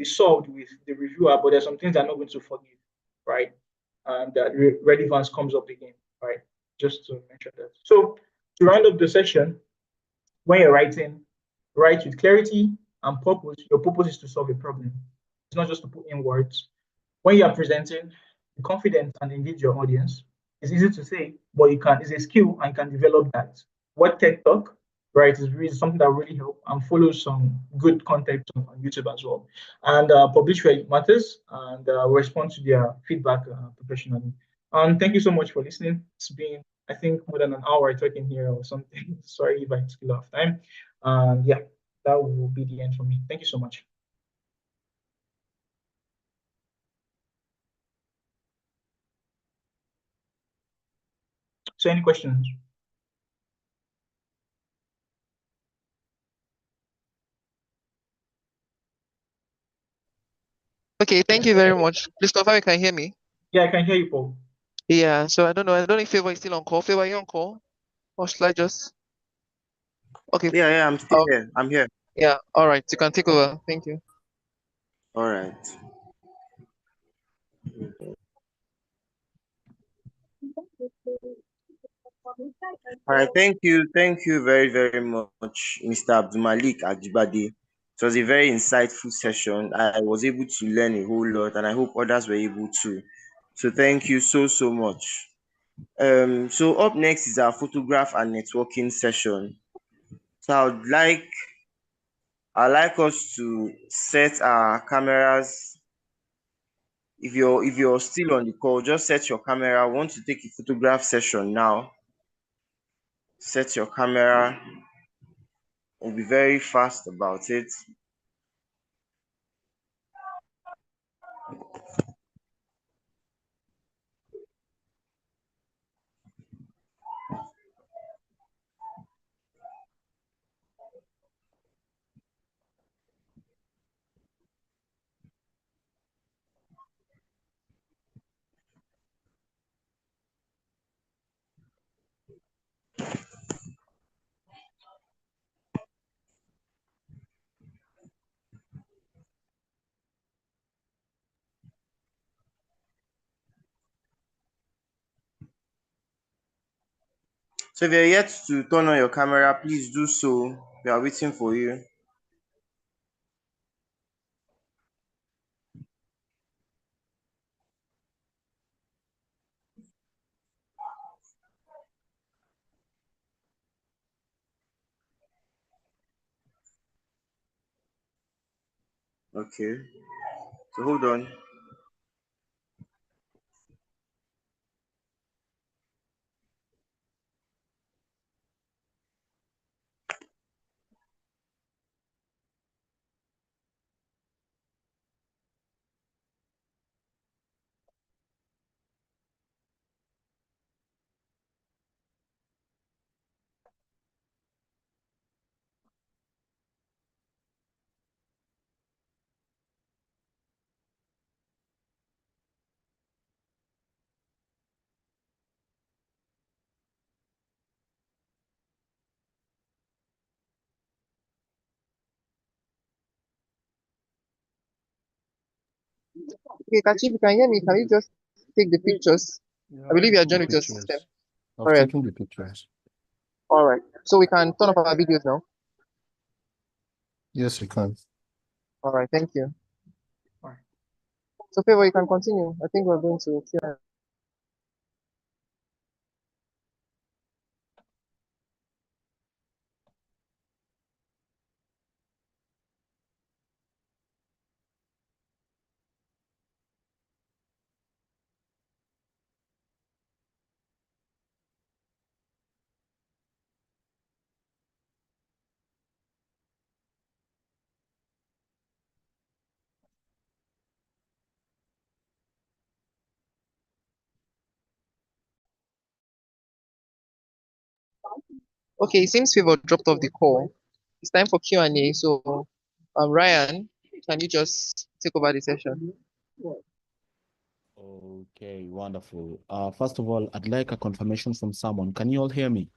[SPEAKER 5] solved with the reviewer, but there's some things they're not going to forgive, right? And that relevance comes up again, right? Just to mention that. So to round up the session, when you're writing, write with clarity and purpose. Your purpose is to solve a problem. It's not just to put in words. When you are presenting, be confident and engage your audience. It's easy to say, but it's a skill and you can develop that. What TED Talk, right, is really something that really help, and follow some good content on YouTube as well. And publish where it matters, and respond to their feedback professionally. And thank you so much for listening. It's been, I think, more than an hour talking here or something. Sorry if I took a lot of time. And yeah, that will be the end for me. Thank you so much. So any questions?
[SPEAKER 2] Okay, thank you very much. Please confirm you can hear me.
[SPEAKER 5] Yeah, I can hear you, Paul.
[SPEAKER 2] Yeah, so I don't know. I don't know if Favor is still on call. Favor, are you on call? Or should I just? Okay.
[SPEAKER 1] Yeah, I'm still here. I'm here.
[SPEAKER 2] Yeah, all right. You can take over. Thank you.
[SPEAKER 1] All right. All right. Thank you very, very much, Mr. Abdulmalik Ajibade. It was a very insightful session. I was able to learn a whole lot, and I hope others were able to. So thank you so much. So up next is our photograph and networking session. So I'd like us to set our cameras. If you're still on the call, just set your camera. I want to take a photograph session now. Set your camera. We'll be very fast about it. So if you're yet to turn on your camera, please do so. We are waiting for you. Okay. So hold on.
[SPEAKER 2] Okay, Kachi, if you can hear me, can you just take the pictures?
[SPEAKER 6] Yeah,
[SPEAKER 2] I believe you are joined
[SPEAKER 6] the
[SPEAKER 2] with your system.
[SPEAKER 6] pictures. I've
[SPEAKER 2] All right.
[SPEAKER 6] taken the pictures.
[SPEAKER 2] All right. So we can turn off our videos now.
[SPEAKER 6] Yes, you can.
[SPEAKER 2] All right. Thank you.
[SPEAKER 5] All right.
[SPEAKER 2] So Favor, you can continue. I think we're going to Q&A. Okay, it seems Favor dropped off the call. It's time for Q&A. So, Ryan, can you just take over the session?
[SPEAKER 6] Okay, wonderful. First of all, I'd like a confirmation from someone. Can you all hear me?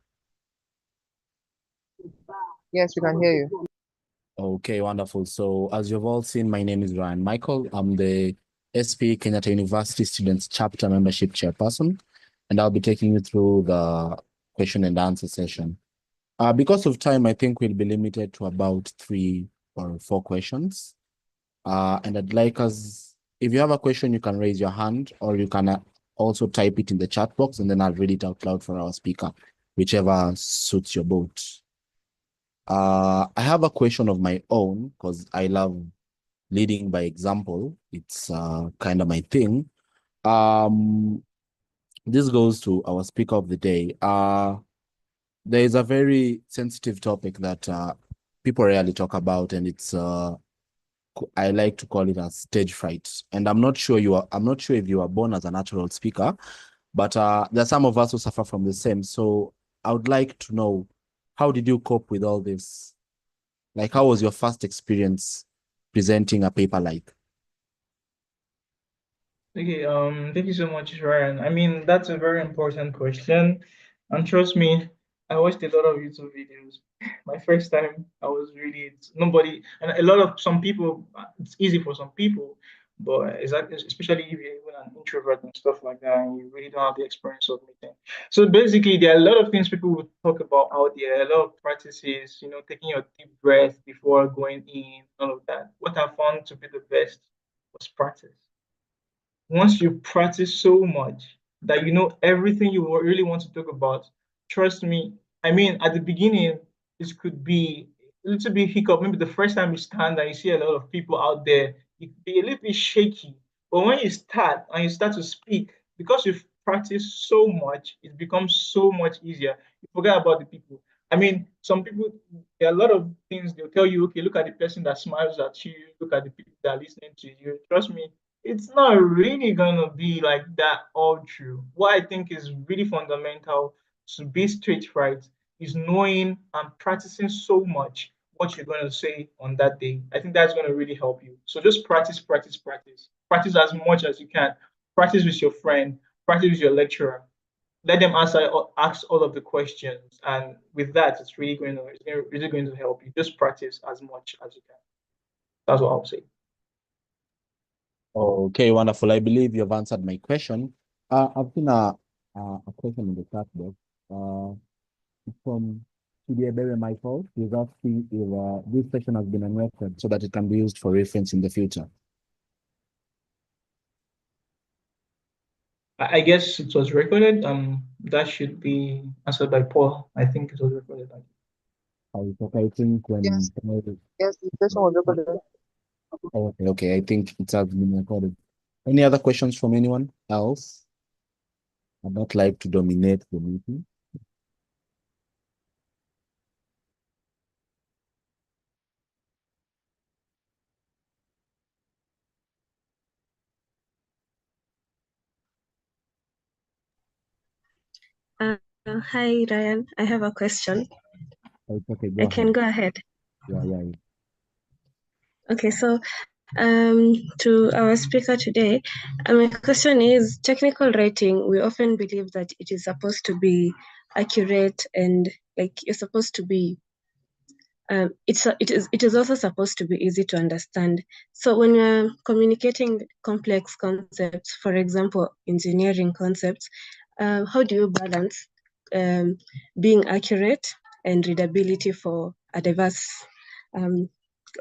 [SPEAKER 2] Yes, we can hear you.
[SPEAKER 6] Okay, wonderful. So, as you've all seen, my name is Ryan Michael. I'm the SPE Kenyatta University Students Chapter Membership Chairperson, and I'll be taking you through the question and answer session. Because of time, I think we'll be limited to about 3 or 4 questions. And I'd like us, if you have a question, you can raise your hand, or you can also type it in the chat box, and then I'll read it out loud for our speaker, whichever suits your boat. I have a question of my own because I love leading by example. It's kind of my thing. This goes to our speaker of the day. There is a very sensitive topic that people rarely talk about, and it's I like to call it a stage fright. And I'm not sure if you are born as a natural speaker, but there are some of us who suffer from the same. So I would like to know, how did you cope with all this? Like, how was your first experience presenting a paper like?
[SPEAKER 5] Okay, thank you so much, Ryan. I mean, that's a very important question. And trust me, I watched a lot of YouTube videos. My first time, I was really nobody, and a lot of some people, it's easy for some people, but exactly, especially if you're even an introvert and stuff like that, and you really don't have the experience of meeting. So basically, there are a lot of things people would talk about out there, a lot of practices, taking your deep breath before going in, all of that. What I found to be the best was practice. Once you practice so much that you know everything you really want to talk about, trust me. I mean, at the beginning, this could be a little bit hiccup. Maybe the first time you stand and you see a lot of people out there, it could be a little bit shaky. But when you start and you start to speak, because you've practiced so much, it becomes so much easier. You forget about the people. I mean, some people, there are a lot of things they'll tell you, okay, look at the person that smiles at you, look at the people that are listening to you. Trust me, it's not really gonna be like that all true. What I think is really fundamental to be straight right is knowing and practicing so much what you're gonna say on that day. I think that's gonna really help you. So just practice, practice, practice. Practice as much as you can. Practice with your friend, practice with your lecturer. Let them ask all of the questions. And with that, really going to help you. Just practice as much as you can. That's what I'll say.
[SPEAKER 6] Okay, wonderful. I believe you have answered my question. I've seen a question in the chat box from Chidiebere Michael. He's asking if this session has been on record so that it can be used for reference in the future.
[SPEAKER 5] I guess it was recorded. That should be answered by Paul. I think it was recorded.
[SPEAKER 6] Okay, I think
[SPEAKER 2] Yes,
[SPEAKER 6] when
[SPEAKER 2] yes, the session was recorded.
[SPEAKER 6] okay, I think it has been recorded. Any other questions from anyone else? I'd not like to dominate the meeting.
[SPEAKER 7] Hi, Ryan. I have a question.
[SPEAKER 6] Okay,
[SPEAKER 7] I
[SPEAKER 6] go
[SPEAKER 7] can
[SPEAKER 6] ahead.
[SPEAKER 7] go ahead.
[SPEAKER 6] Yeah.
[SPEAKER 7] Okay, so to our speaker today, my question is technical writing. We often believe that it is supposed to be accurate and like you're supposed to be. It is also supposed to be easy to understand. So when you're communicating complex concepts, for example, engineering concepts, how do you balance being accurate and readability for a diverse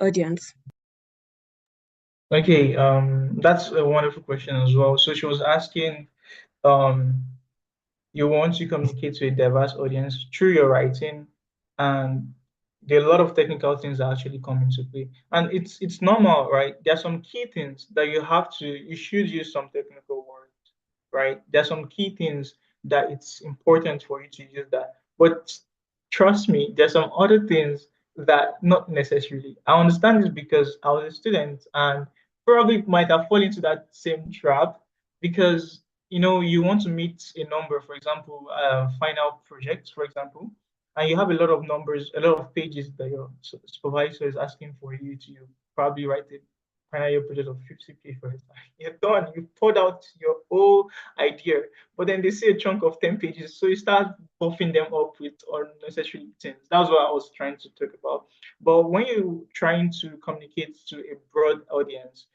[SPEAKER 7] audience?
[SPEAKER 5] Okay, that's a wonderful question as well. So she was asking, um, you want to communicate to a diverse audience through your writing, and there are a lot of technical things that actually come into play. And it's normal, right? There are some key things that you should use some technical words, right? There are some key things that it's important for you to use that. But trust me, there's some other things that not necessarily. I understand this because I was a student and probably might have fallen into that same trap because you want to meet a number, for example, final projects, for example, and you have a lot of numbers, a lot of pages that your supervisor is asking for you to probably write a final year project of 50 pages. You're done. You poured out your whole idea, but then they see a chunk of 10 pages, so you start buffing them up with unnecessary things. That's what I was trying to talk about. But when you're trying to communicate to a broad audience,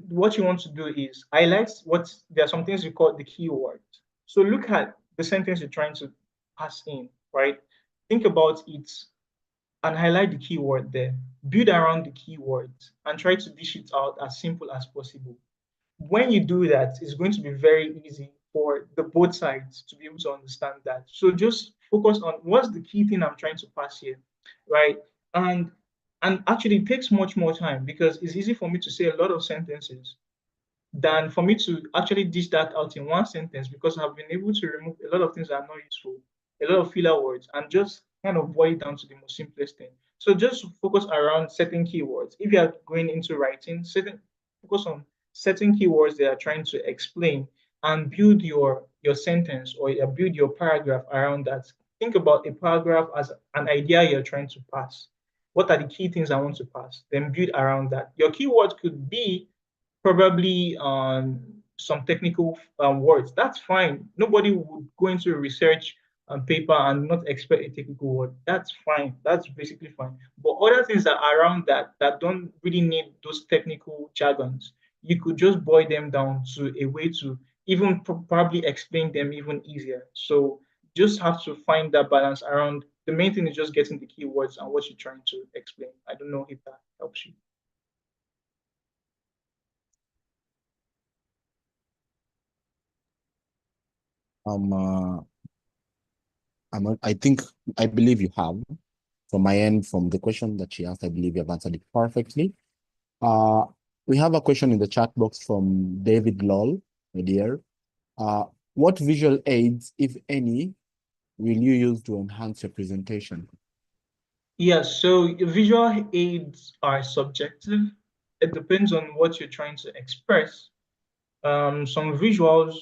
[SPEAKER 5] what you want to do is highlight there are some things we call the keywords. So look at the sentence you're trying to pass in, right? Think about it and highlight the keyword there. Build around the keywords and try to dish it out as simple as possible. When you do that, it's going to be very easy for the both sides to be able to understand that. So just focus on what's the key thing I'm trying to pass here, right? And actually it takes much more time because it's easy for me to say a lot of sentences than for me to actually dish that out in one sentence because I've been able to remove a lot of things that are not useful, a lot of filler words, and just kind of boil it down to the most simplest thing. So just focus around certain keywords. If you are going into writing, focus on certain keywords that are trying to explain and build your sentence or build your paragraph around that. Think about a paragraph as an idea you're trying to pass. What are the key things I want to pass? Then build around that. Your keywords could be probably on some technical words. That's fine. Nobody would go into a research paper and not expect a technical word. That's fine. That's basically fine. But other things that are around that don't really need those technical jargons, you could just boil them down to a way to even probably explain them even easier. So just have to find that balance around. The main thing is just getting the keywords and what you're trying to explain. I don't know if that helps you.
[SPEAKER 6] Um, uh, I believe you have. From my end, from the question that she asked, I believe you have answered it perfectly. Uh, we have a question in the chat box from David Lol, my dear. What visual aids, if any, will you use to enhance your presentation?
[SPEAKER 5] Yes, so visual aids are subjective. It depends on what you're trying to express. Some visuals,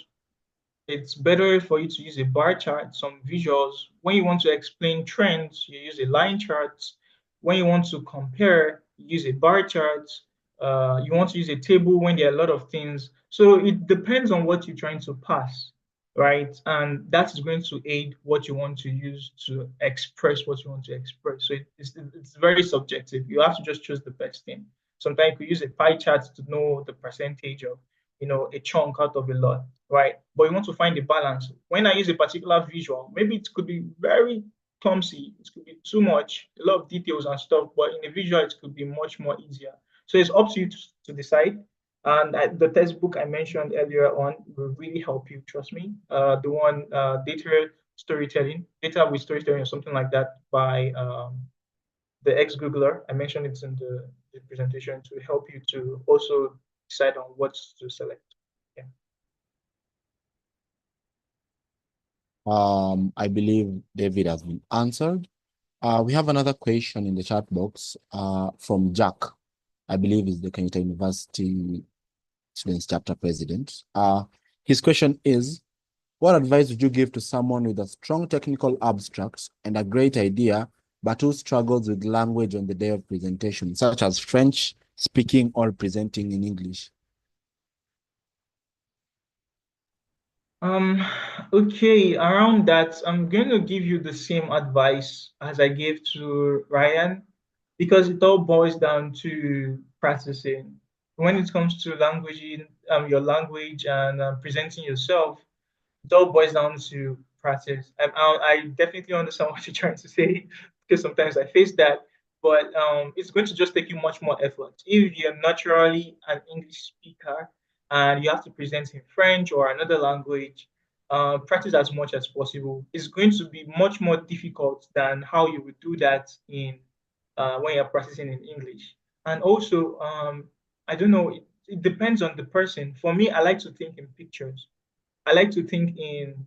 [SPEAKER 5] it's better for you to use a bar chart. Some visuals, when you want to explain trends, you use a line chart. When you want to compare, you use a bar chart. You want to use a table when there are a lot of things. So it depends on what you're trying to pass, right? And that is going to aid what you want to use to express what you want to express. So it's very subjective. You have to just choose the best thing. Sometimes you could use a pie chart to know the percentage of, a chunk out of a lot, right? But you want to find a balance. When I use a particular visual, maybe it could be very clumsy, it could be too much, a lot of details and stuff, but in a visual, it could be much more easier. So it's up to you to decide. And the textbook I mentioned earlier on will really help you, trust me. The one, data with storytelling or something like that by the ex-Googler. I mentioned it in the presentation to help you to also decide on what to select. Yeah.
[SPEAKER 6] I believe David has been answered. We have another question in the chat box from Jack. I believe is the Kenyatta University Students Chapter President. His question is, what advice would you give to someone with a strong technical abstract and a great idea, but who struggles with language on the day of presentation, such as French speaking or presenting in English?
[SPEAKER 5] Okay, around that, I'm going to give you the same advice as I gave to Ryan, because it all boils down to practicing. When it comes to language, your language and presenting yourself, it all boils down to practice. I definitely understand what you're trying to say because sometimes I face that, but it's going to just take you much more effort. If you're naturally an English speaker and you have to present in French or another language, practice as much as possible. It's going to be much more difficult than how you would do that in when you're practicing in English. And also, I don't know, it depends on the person. For me, I like to think in pictures. I like to think in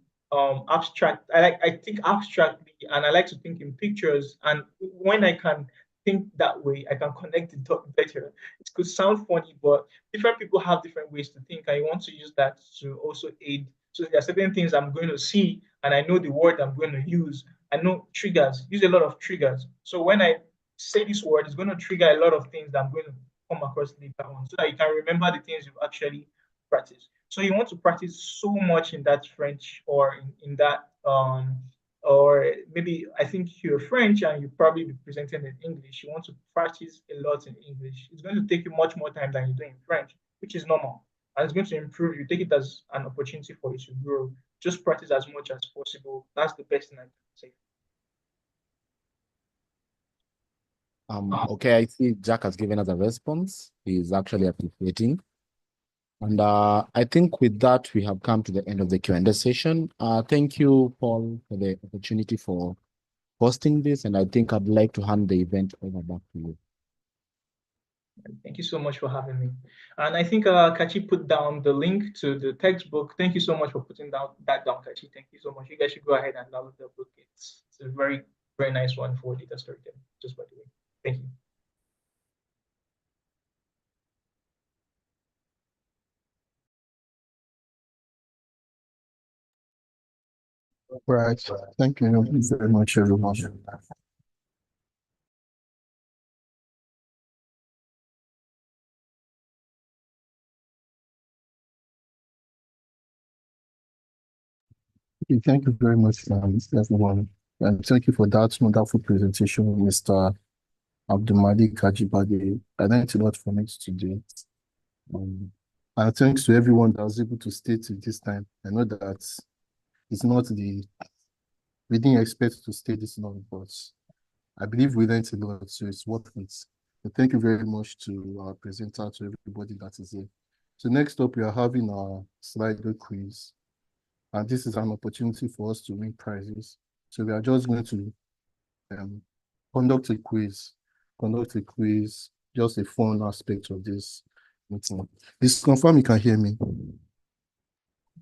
[SPEAKER 5] abstract. I think abstractly, and I like to think in pictures. And when I can think that way, I can connect the dot better. It could sound funny, but different people have different ways to think. I want to use that to also aid. So there are certain things I'm going to see, and I know the word I'm going to use, I know triggers, use a lot of triggers. So when I say this word, it's going to trigger a lot of things that I'm going to come across later on, so that you can remember the things you've actually practiced. So you want to practice so much in that French, or in that or maybe I think you're French and you probably be presenting in English. You want to practice a lot in English. It's going to take you much more time than you do in French, which is normal. And it's going to improve you. Take it as an opportunity for you to grow. Just practice as much as possible. That's the best thing I can say.
[SPEAKER 6] Okay, I see Jack has given us a response. He's actually appreciating. And I think with that, we have come to the end of the Q&A session. Thank you, Paul, for the opportunity for hosting this. And I think I'd like to hand the event over back to you.
[SPEAKER 5] Thank you so much for having me. And I think Kachi put down the link to the textbook. Thank you so much for putting that down, Kachi. Thank you so much. You guys should go ahead and download the book. It's a very, very nice one for data storytelling, just by the way. Thank you.
[SPEAKER 3] Right. Thank you very much, everyone. Okay, thank you very much, everyone. And thank you for that wonderful presentation, Mr. Abdulmalik Ajibade. I learned a lot from it today. And thanks to everyone that was able to stay till this time. I know that it's not we didn't expect to stay this long, but I believe we learned a lot, so it's worth it. And thank you very much to our presenter, to everybody that is here. So next up, we are having our Slido quiz. And this is an opportunity for us to win prizes. So we are just going to conduct a quiz, just a fun aspect of this meeting. Please confirm you can hear me.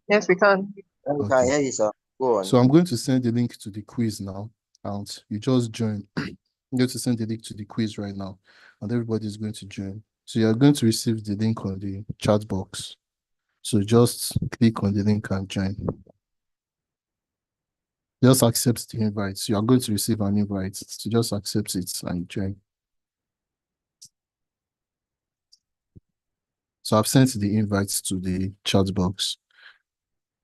[SPEAKER 2] Yes, we can.
[SPEAKER 1] We can hear you, sir. Go on.
[SPEAKER 3] So I'm going to send the link to the quiz now, and you just join. I'm going to send the link to the quiz right now, and everybody is going to join. So you're going to receive the link on the chat box. So just click on the link and join. Just accept the invite. So you are going to receive an invite. So just accept it and join. So I've sent the invites to the chat box.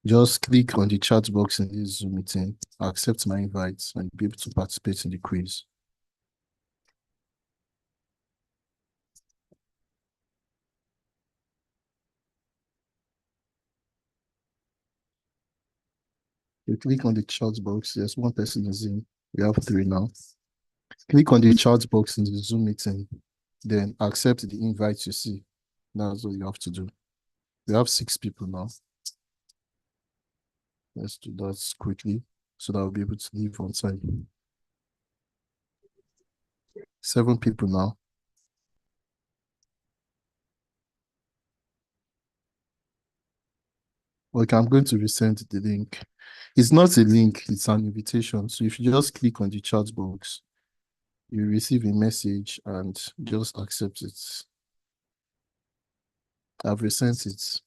[SPEAKER 3] Just click on the chat box in this Zoom meeting, accept my invites, and be able to participate in the quiz. You click on the chat box. There's one person is in. We have 3 now. Click on the chat box in the Zoom meeting, then accept the invite you see. That's what you have to do. We have 6 people now. Let's do that quickly so that we'll be able to leave on time. 7 people now. Okay, I'm going to resend the link. It's not a link, it's an invitation. So if you just click on the chat box, you receive a message and just accept it. I've resent it.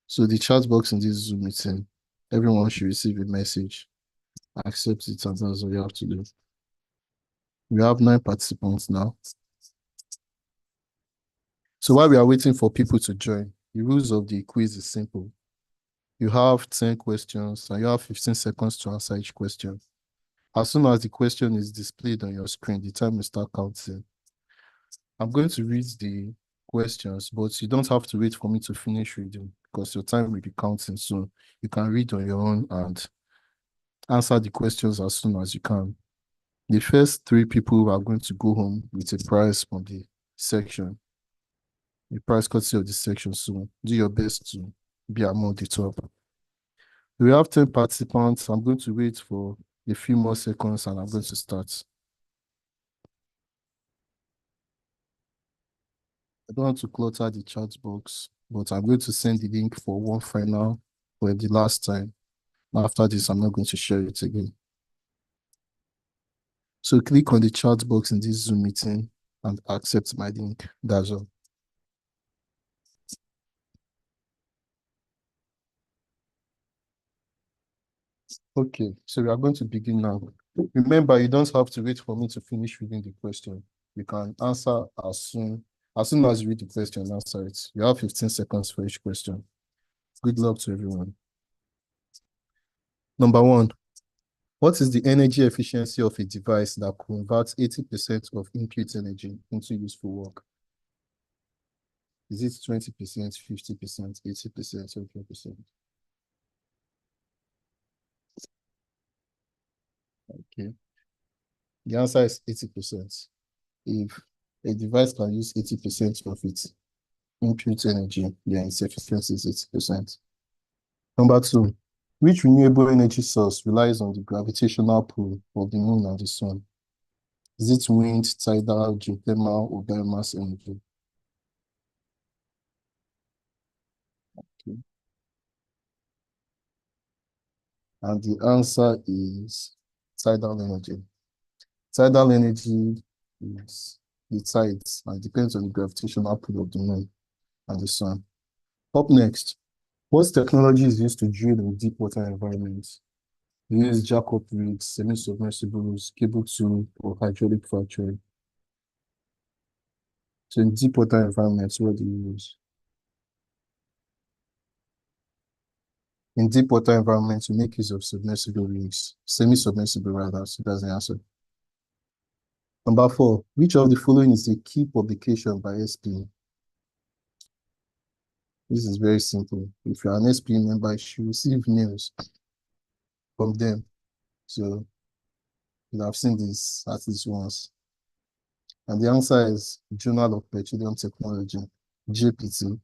[SPEAKER 3] So the chat box in this Zoom meeting, everyone should receive a message. Accept it, and that's what you have to do. We have 9 participants now. So while we are waiting for people to join, the rules of the quiz is simple. You have 10 questions and you have 15 seconds to answer each question. As soon as the question is displayed on your screen, the time will start counting. I'm going to read the questions, but you don't have to wait for me to finish reading because your time will be counting. So you can read on your own and answer the questions as soon as you can. The first 3 people are going to go home with a prize from the section. The prize courtesy of this section. So do your best to be among the top. We have 10 participants. I'm going to wait for a few more seconds and I'm going to start. I don't want to clutter the chat box, but I'm going to send the link for one final for the last time. After this, I'm not going to share it again. So click on the chat box in this Zoom meeting and accept my link. That's all. Okay, so we are going to begin now. Remember, you don't have to wait for me to finish reading the question. You can answer as soon as you read the question, answer it. You have 15 seconds for each question. Good luck to everyone. Number 1, what is the energy efficiency of a device that converts 80% of input energy into useful work? Is it 20%, 50%, 80%, or 100%? Okay. The answer is 80%. If a device can use 80% of its input energy, then its efficiency is 80%. Number 2, which renewable energy source relies on the gravitational pull of the moon and the sun? Is it wind, tidal, geothermal, or biomass energy? Okay. And the answer is tidal energy. Tidal energy is the tides and depends on the gravitational pull of the moon and the sun. Up next, what technology is used to drill in deep water environments? We use jack-up rigs, semi-submersibles, cable tube, or hydraulic fracturing. So in deep water environments, what do you use? In deep water environments, we make use of submersible rigs, semi-submersible rather, so that's the answer. Number 4, which of the following is a key publication by SPE? This is very simple. If you're an SPE member, you should receive mails from them. So you have seen this at least once. And the answer is Journal of Petroleum Technology, JPT.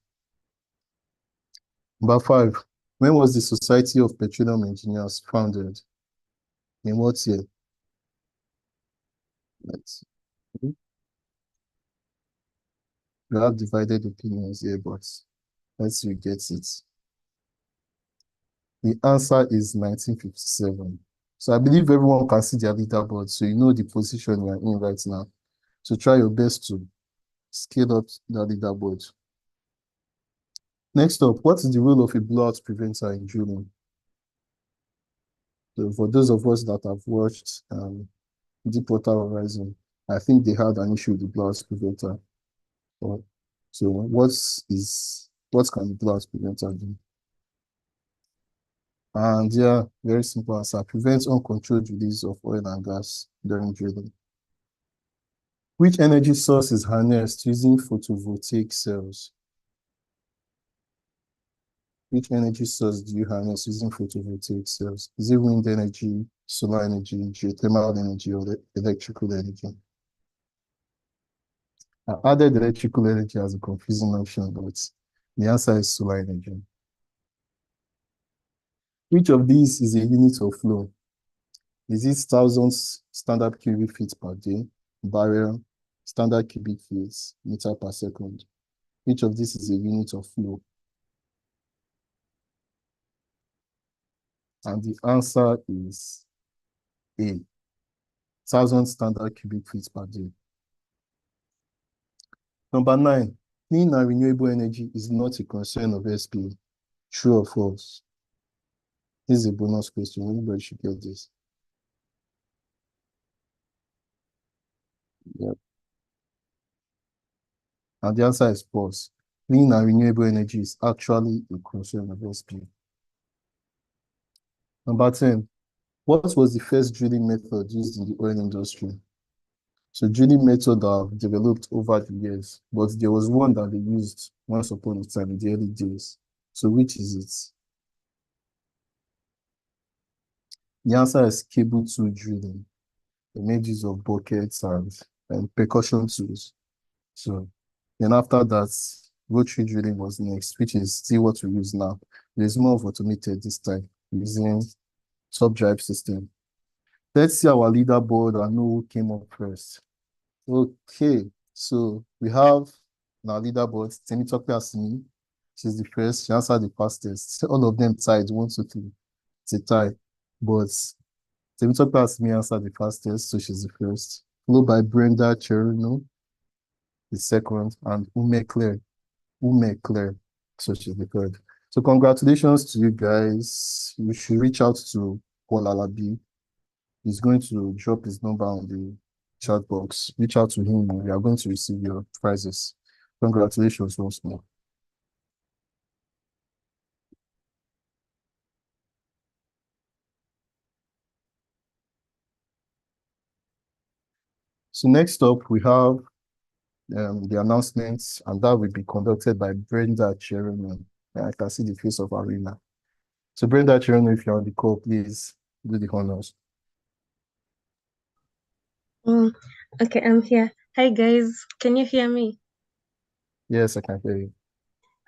[SPEAKER 3] Number 5, when was the Society of Petroleum Engineers founded? In what year? Let's see. We have divided opinions here, but let's see who gets it. The answer is 1957. So I believe everyone can see their leaderboard, so you know the position you're in right now. So try your best to scale up the leaderboard. Next up, what is the role of a blowout preventer in drilling? So for those of us that have watched Deepwater Horizon, I think they had an issue with the blowout preventer. So what can the blowout preventer do? And yeah, very simple answer. Prevents uncontrolled release of oil and gas during drilling. Which energy source is harnessed using photovoltaic cells? Which energy source do you harness using photovoltaic cells? Is it wind energy, solar energy, geothermal energy, or electrical energy? I added electrical energy as a confusing option, but the answer is solar energy. Which of these is a unit of flow? Is it thousands standard cubic feet per day, barrel, standard cubic feet, meter per second? Which of these is a unit of flow? And the answer is A, 1,000 standard cubic feet per day. Number 9, clean and renewable energy is not a concern of SPE. True or false? This is a bonus question. Everybody should get this. Yep. And the answer is false. Clean and renewable energy is actually a concern of SPE. Number 10, what was the first drilling method used in the oil industry? So drilling methods are developed over the years, but there was one that they used once upon a time in the early days. So which is it? The answer is cable tool drilling. They made use of buckets and percussion tools. So then after that, rotary drilling was next, which is still what we use now. It is more of automated this time, using top drive system. Let's see our leaderboard and know who came up first. Okay, so we have our leaderboard, Temitope Asimi. She's the first, she answered the fastest. All of them tied, 1, 2, 3. It's a tie. But Temitope Asimi answered the fastest, so she's the first. Followed by Brenda Cherino, the second, and Ume Claire, so she's the third. So congratulations to you guys. You should reach out to Paul Alabi
[SPEAKER 6] He's going to drop his number on the chat box. Reach out to him and you are going to receive your prizes. Congratulations once more. So next up, we have the announcements, and that will be conducted by Brenda Cherino. I can see the face of Arena. So Brenda Cherino, if you're on the call, please do the honors.
[SPEAKER 7] Okay, I'm here. Hi guys, can you hear me?
[SPEAKER 6] Yes, I can hear you.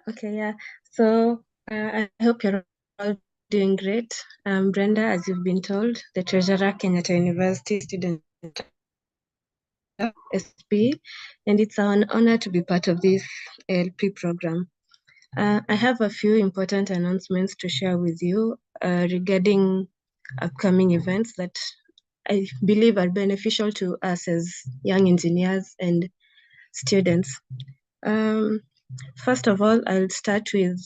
[SPEAKER 7] Okay, yeah. So I hope you're all doing great. I'm Brenda, as you've been told, the treasurer, Kenyatta University student SPE, and it's an honor to be part of this LP program. I have a few important announcements to share with you regarding upcoming events that I believe are beneficial to us as young engineers and students. First of all, I'll start with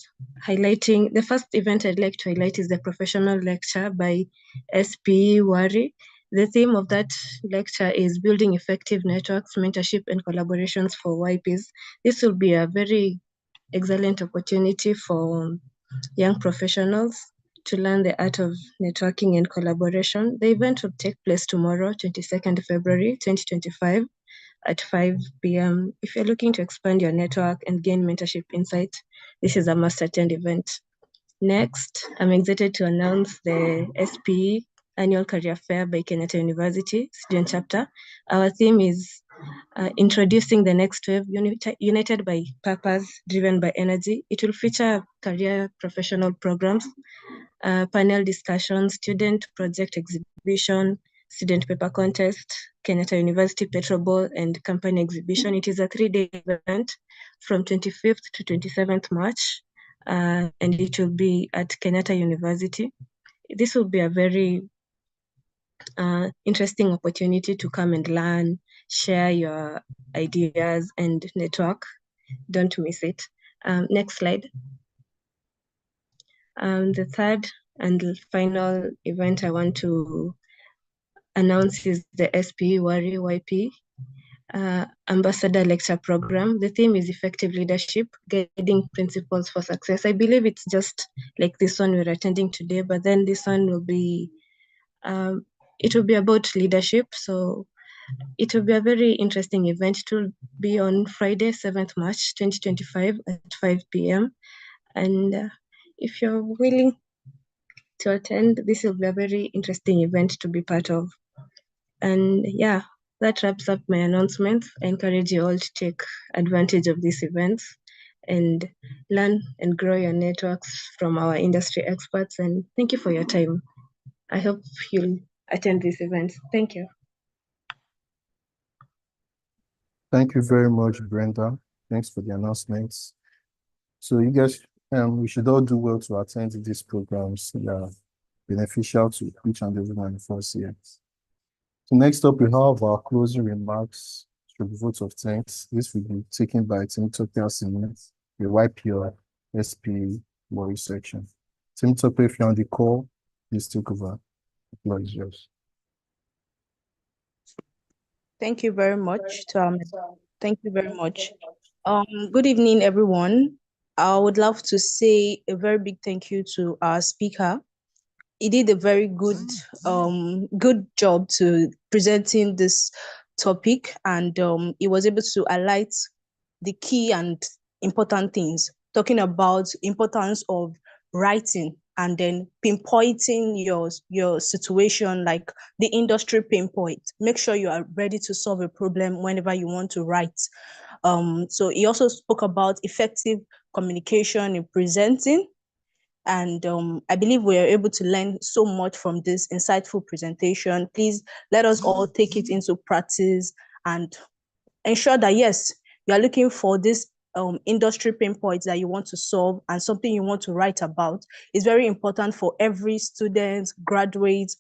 [SPEAKER 7] highlighting the first event I'd like to highlight is the professional lecture by SPE Warri. The theme of that lecture is building effective networks, mentorship, and collaborations for YPs. This will be a very excellent opportunity for young professionals to learn the art of networking and collaboration. The event will take place tomorrow, 22nd February 2025 at 5 p.m. If you're looking to expand your network and gain mentorship insight, this is a must-attend event. Next, I'm excited to announce the SPE Annual Career Fair by Kenyatta University Student Chapter. Our theme is introducing the next wave, united by purpose, driven by energy. It will feature career professional programs, panel discussion, student project exhibition, student paper contest, Kenyatta University Petro Bowl, and company exhibition. It is a 3-day event from 25th to 27th March, and it will be at Kenyatta University. This will be a very interesting opportunity to come and learn, share your ideas and network. Don't miss it. Next slide. The third and final event I want to announce is the SPE Warri YP Ambassador Lecture Program. The theme is Effective Leadership, Guiding Principles for Success. I believe it's just like this one we're attending today, but then this one will be, it will be about leadership. So it will be a very interesting event. It will be on Friday, 7th March, 2025 at 5 p.m. And if you're willing to attend, this will be a very interesting event to be part of. And yeah, that wraps up my announcements. I encourage you all to take advantage of these events and learn and grow your networks from our industry experts. And thank you for your time. I hope you'll attend these events. Thank you.
[SPEAKER 6] Thank you very much, Brenda. Thanks for the announcements. So you guys, we should all do well to attend these programs. They are beneficial to each and every one of us here. So next up, we have our closing remarks through vote of thanks. This will be taken by Temitope Asinet, the YPR SP Warri section. Temitope, if you're on the call, please take over. The floor is yours.
[SPEAKER 8] Thank you very much. Thank you very much. Good evening, everyone. I would love to say a very big thank you to our speaker. He did a very good job to presenting this topic, and he was able to highlight the key and important things, talking about importance of writing and then pinpointing your situation, like the industry pinpoint. Make sure you are ready to solve a problem whenever you want to write. So he also spoke about effective communication in presenting. And I believe we are able to learn so much from this insightful presentation. Please let us all take it into practice and ensure that, yes, you are looking for this industry pain points that you want to solve and something you want to write about. It's very important for every student, graduate,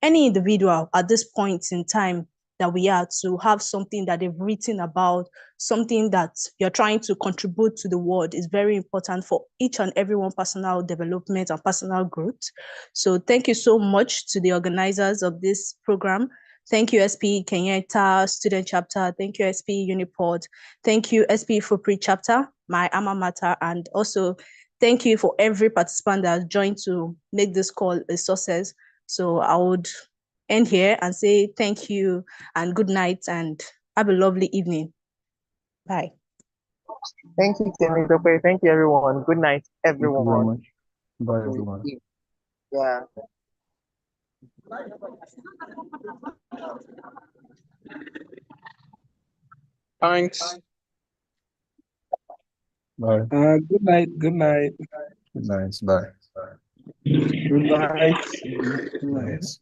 [SPEAKER 8] any individual at this point in time that we are, to have something that they've written about, something that you're trying to contribute to the world, is very important for each and everyone personal development and personal growth. So thank you so much to the organizers of this program. Thank you, SPE Kenyatta Student Chapter. Thank you, SPE Uniport. Thank you, SPE Fupri Chapter, my alma mater. And also, thank you for every participant that has joined to make this call a success. So I would end here and say thank you and good night and have a lovely evening. Bye.
[SPEAKER 2] Thank you, Temitope. Thank you, everyone. Good night,
[SPEAKER 6] Thank you very
[SPEAKER 2] everyone.
[SPEAKER 6] much. Bye, everyone.
[SPEAKER 2] Yeah. Thanks.
[SPEAKER 6] Bye.
[SPEAKER 9] Good night. Good night.
[SPEAKER 6] Good night. Bye.
[SPEAKER 9] Good night. Good night.
[SPEAKER 6] Nice.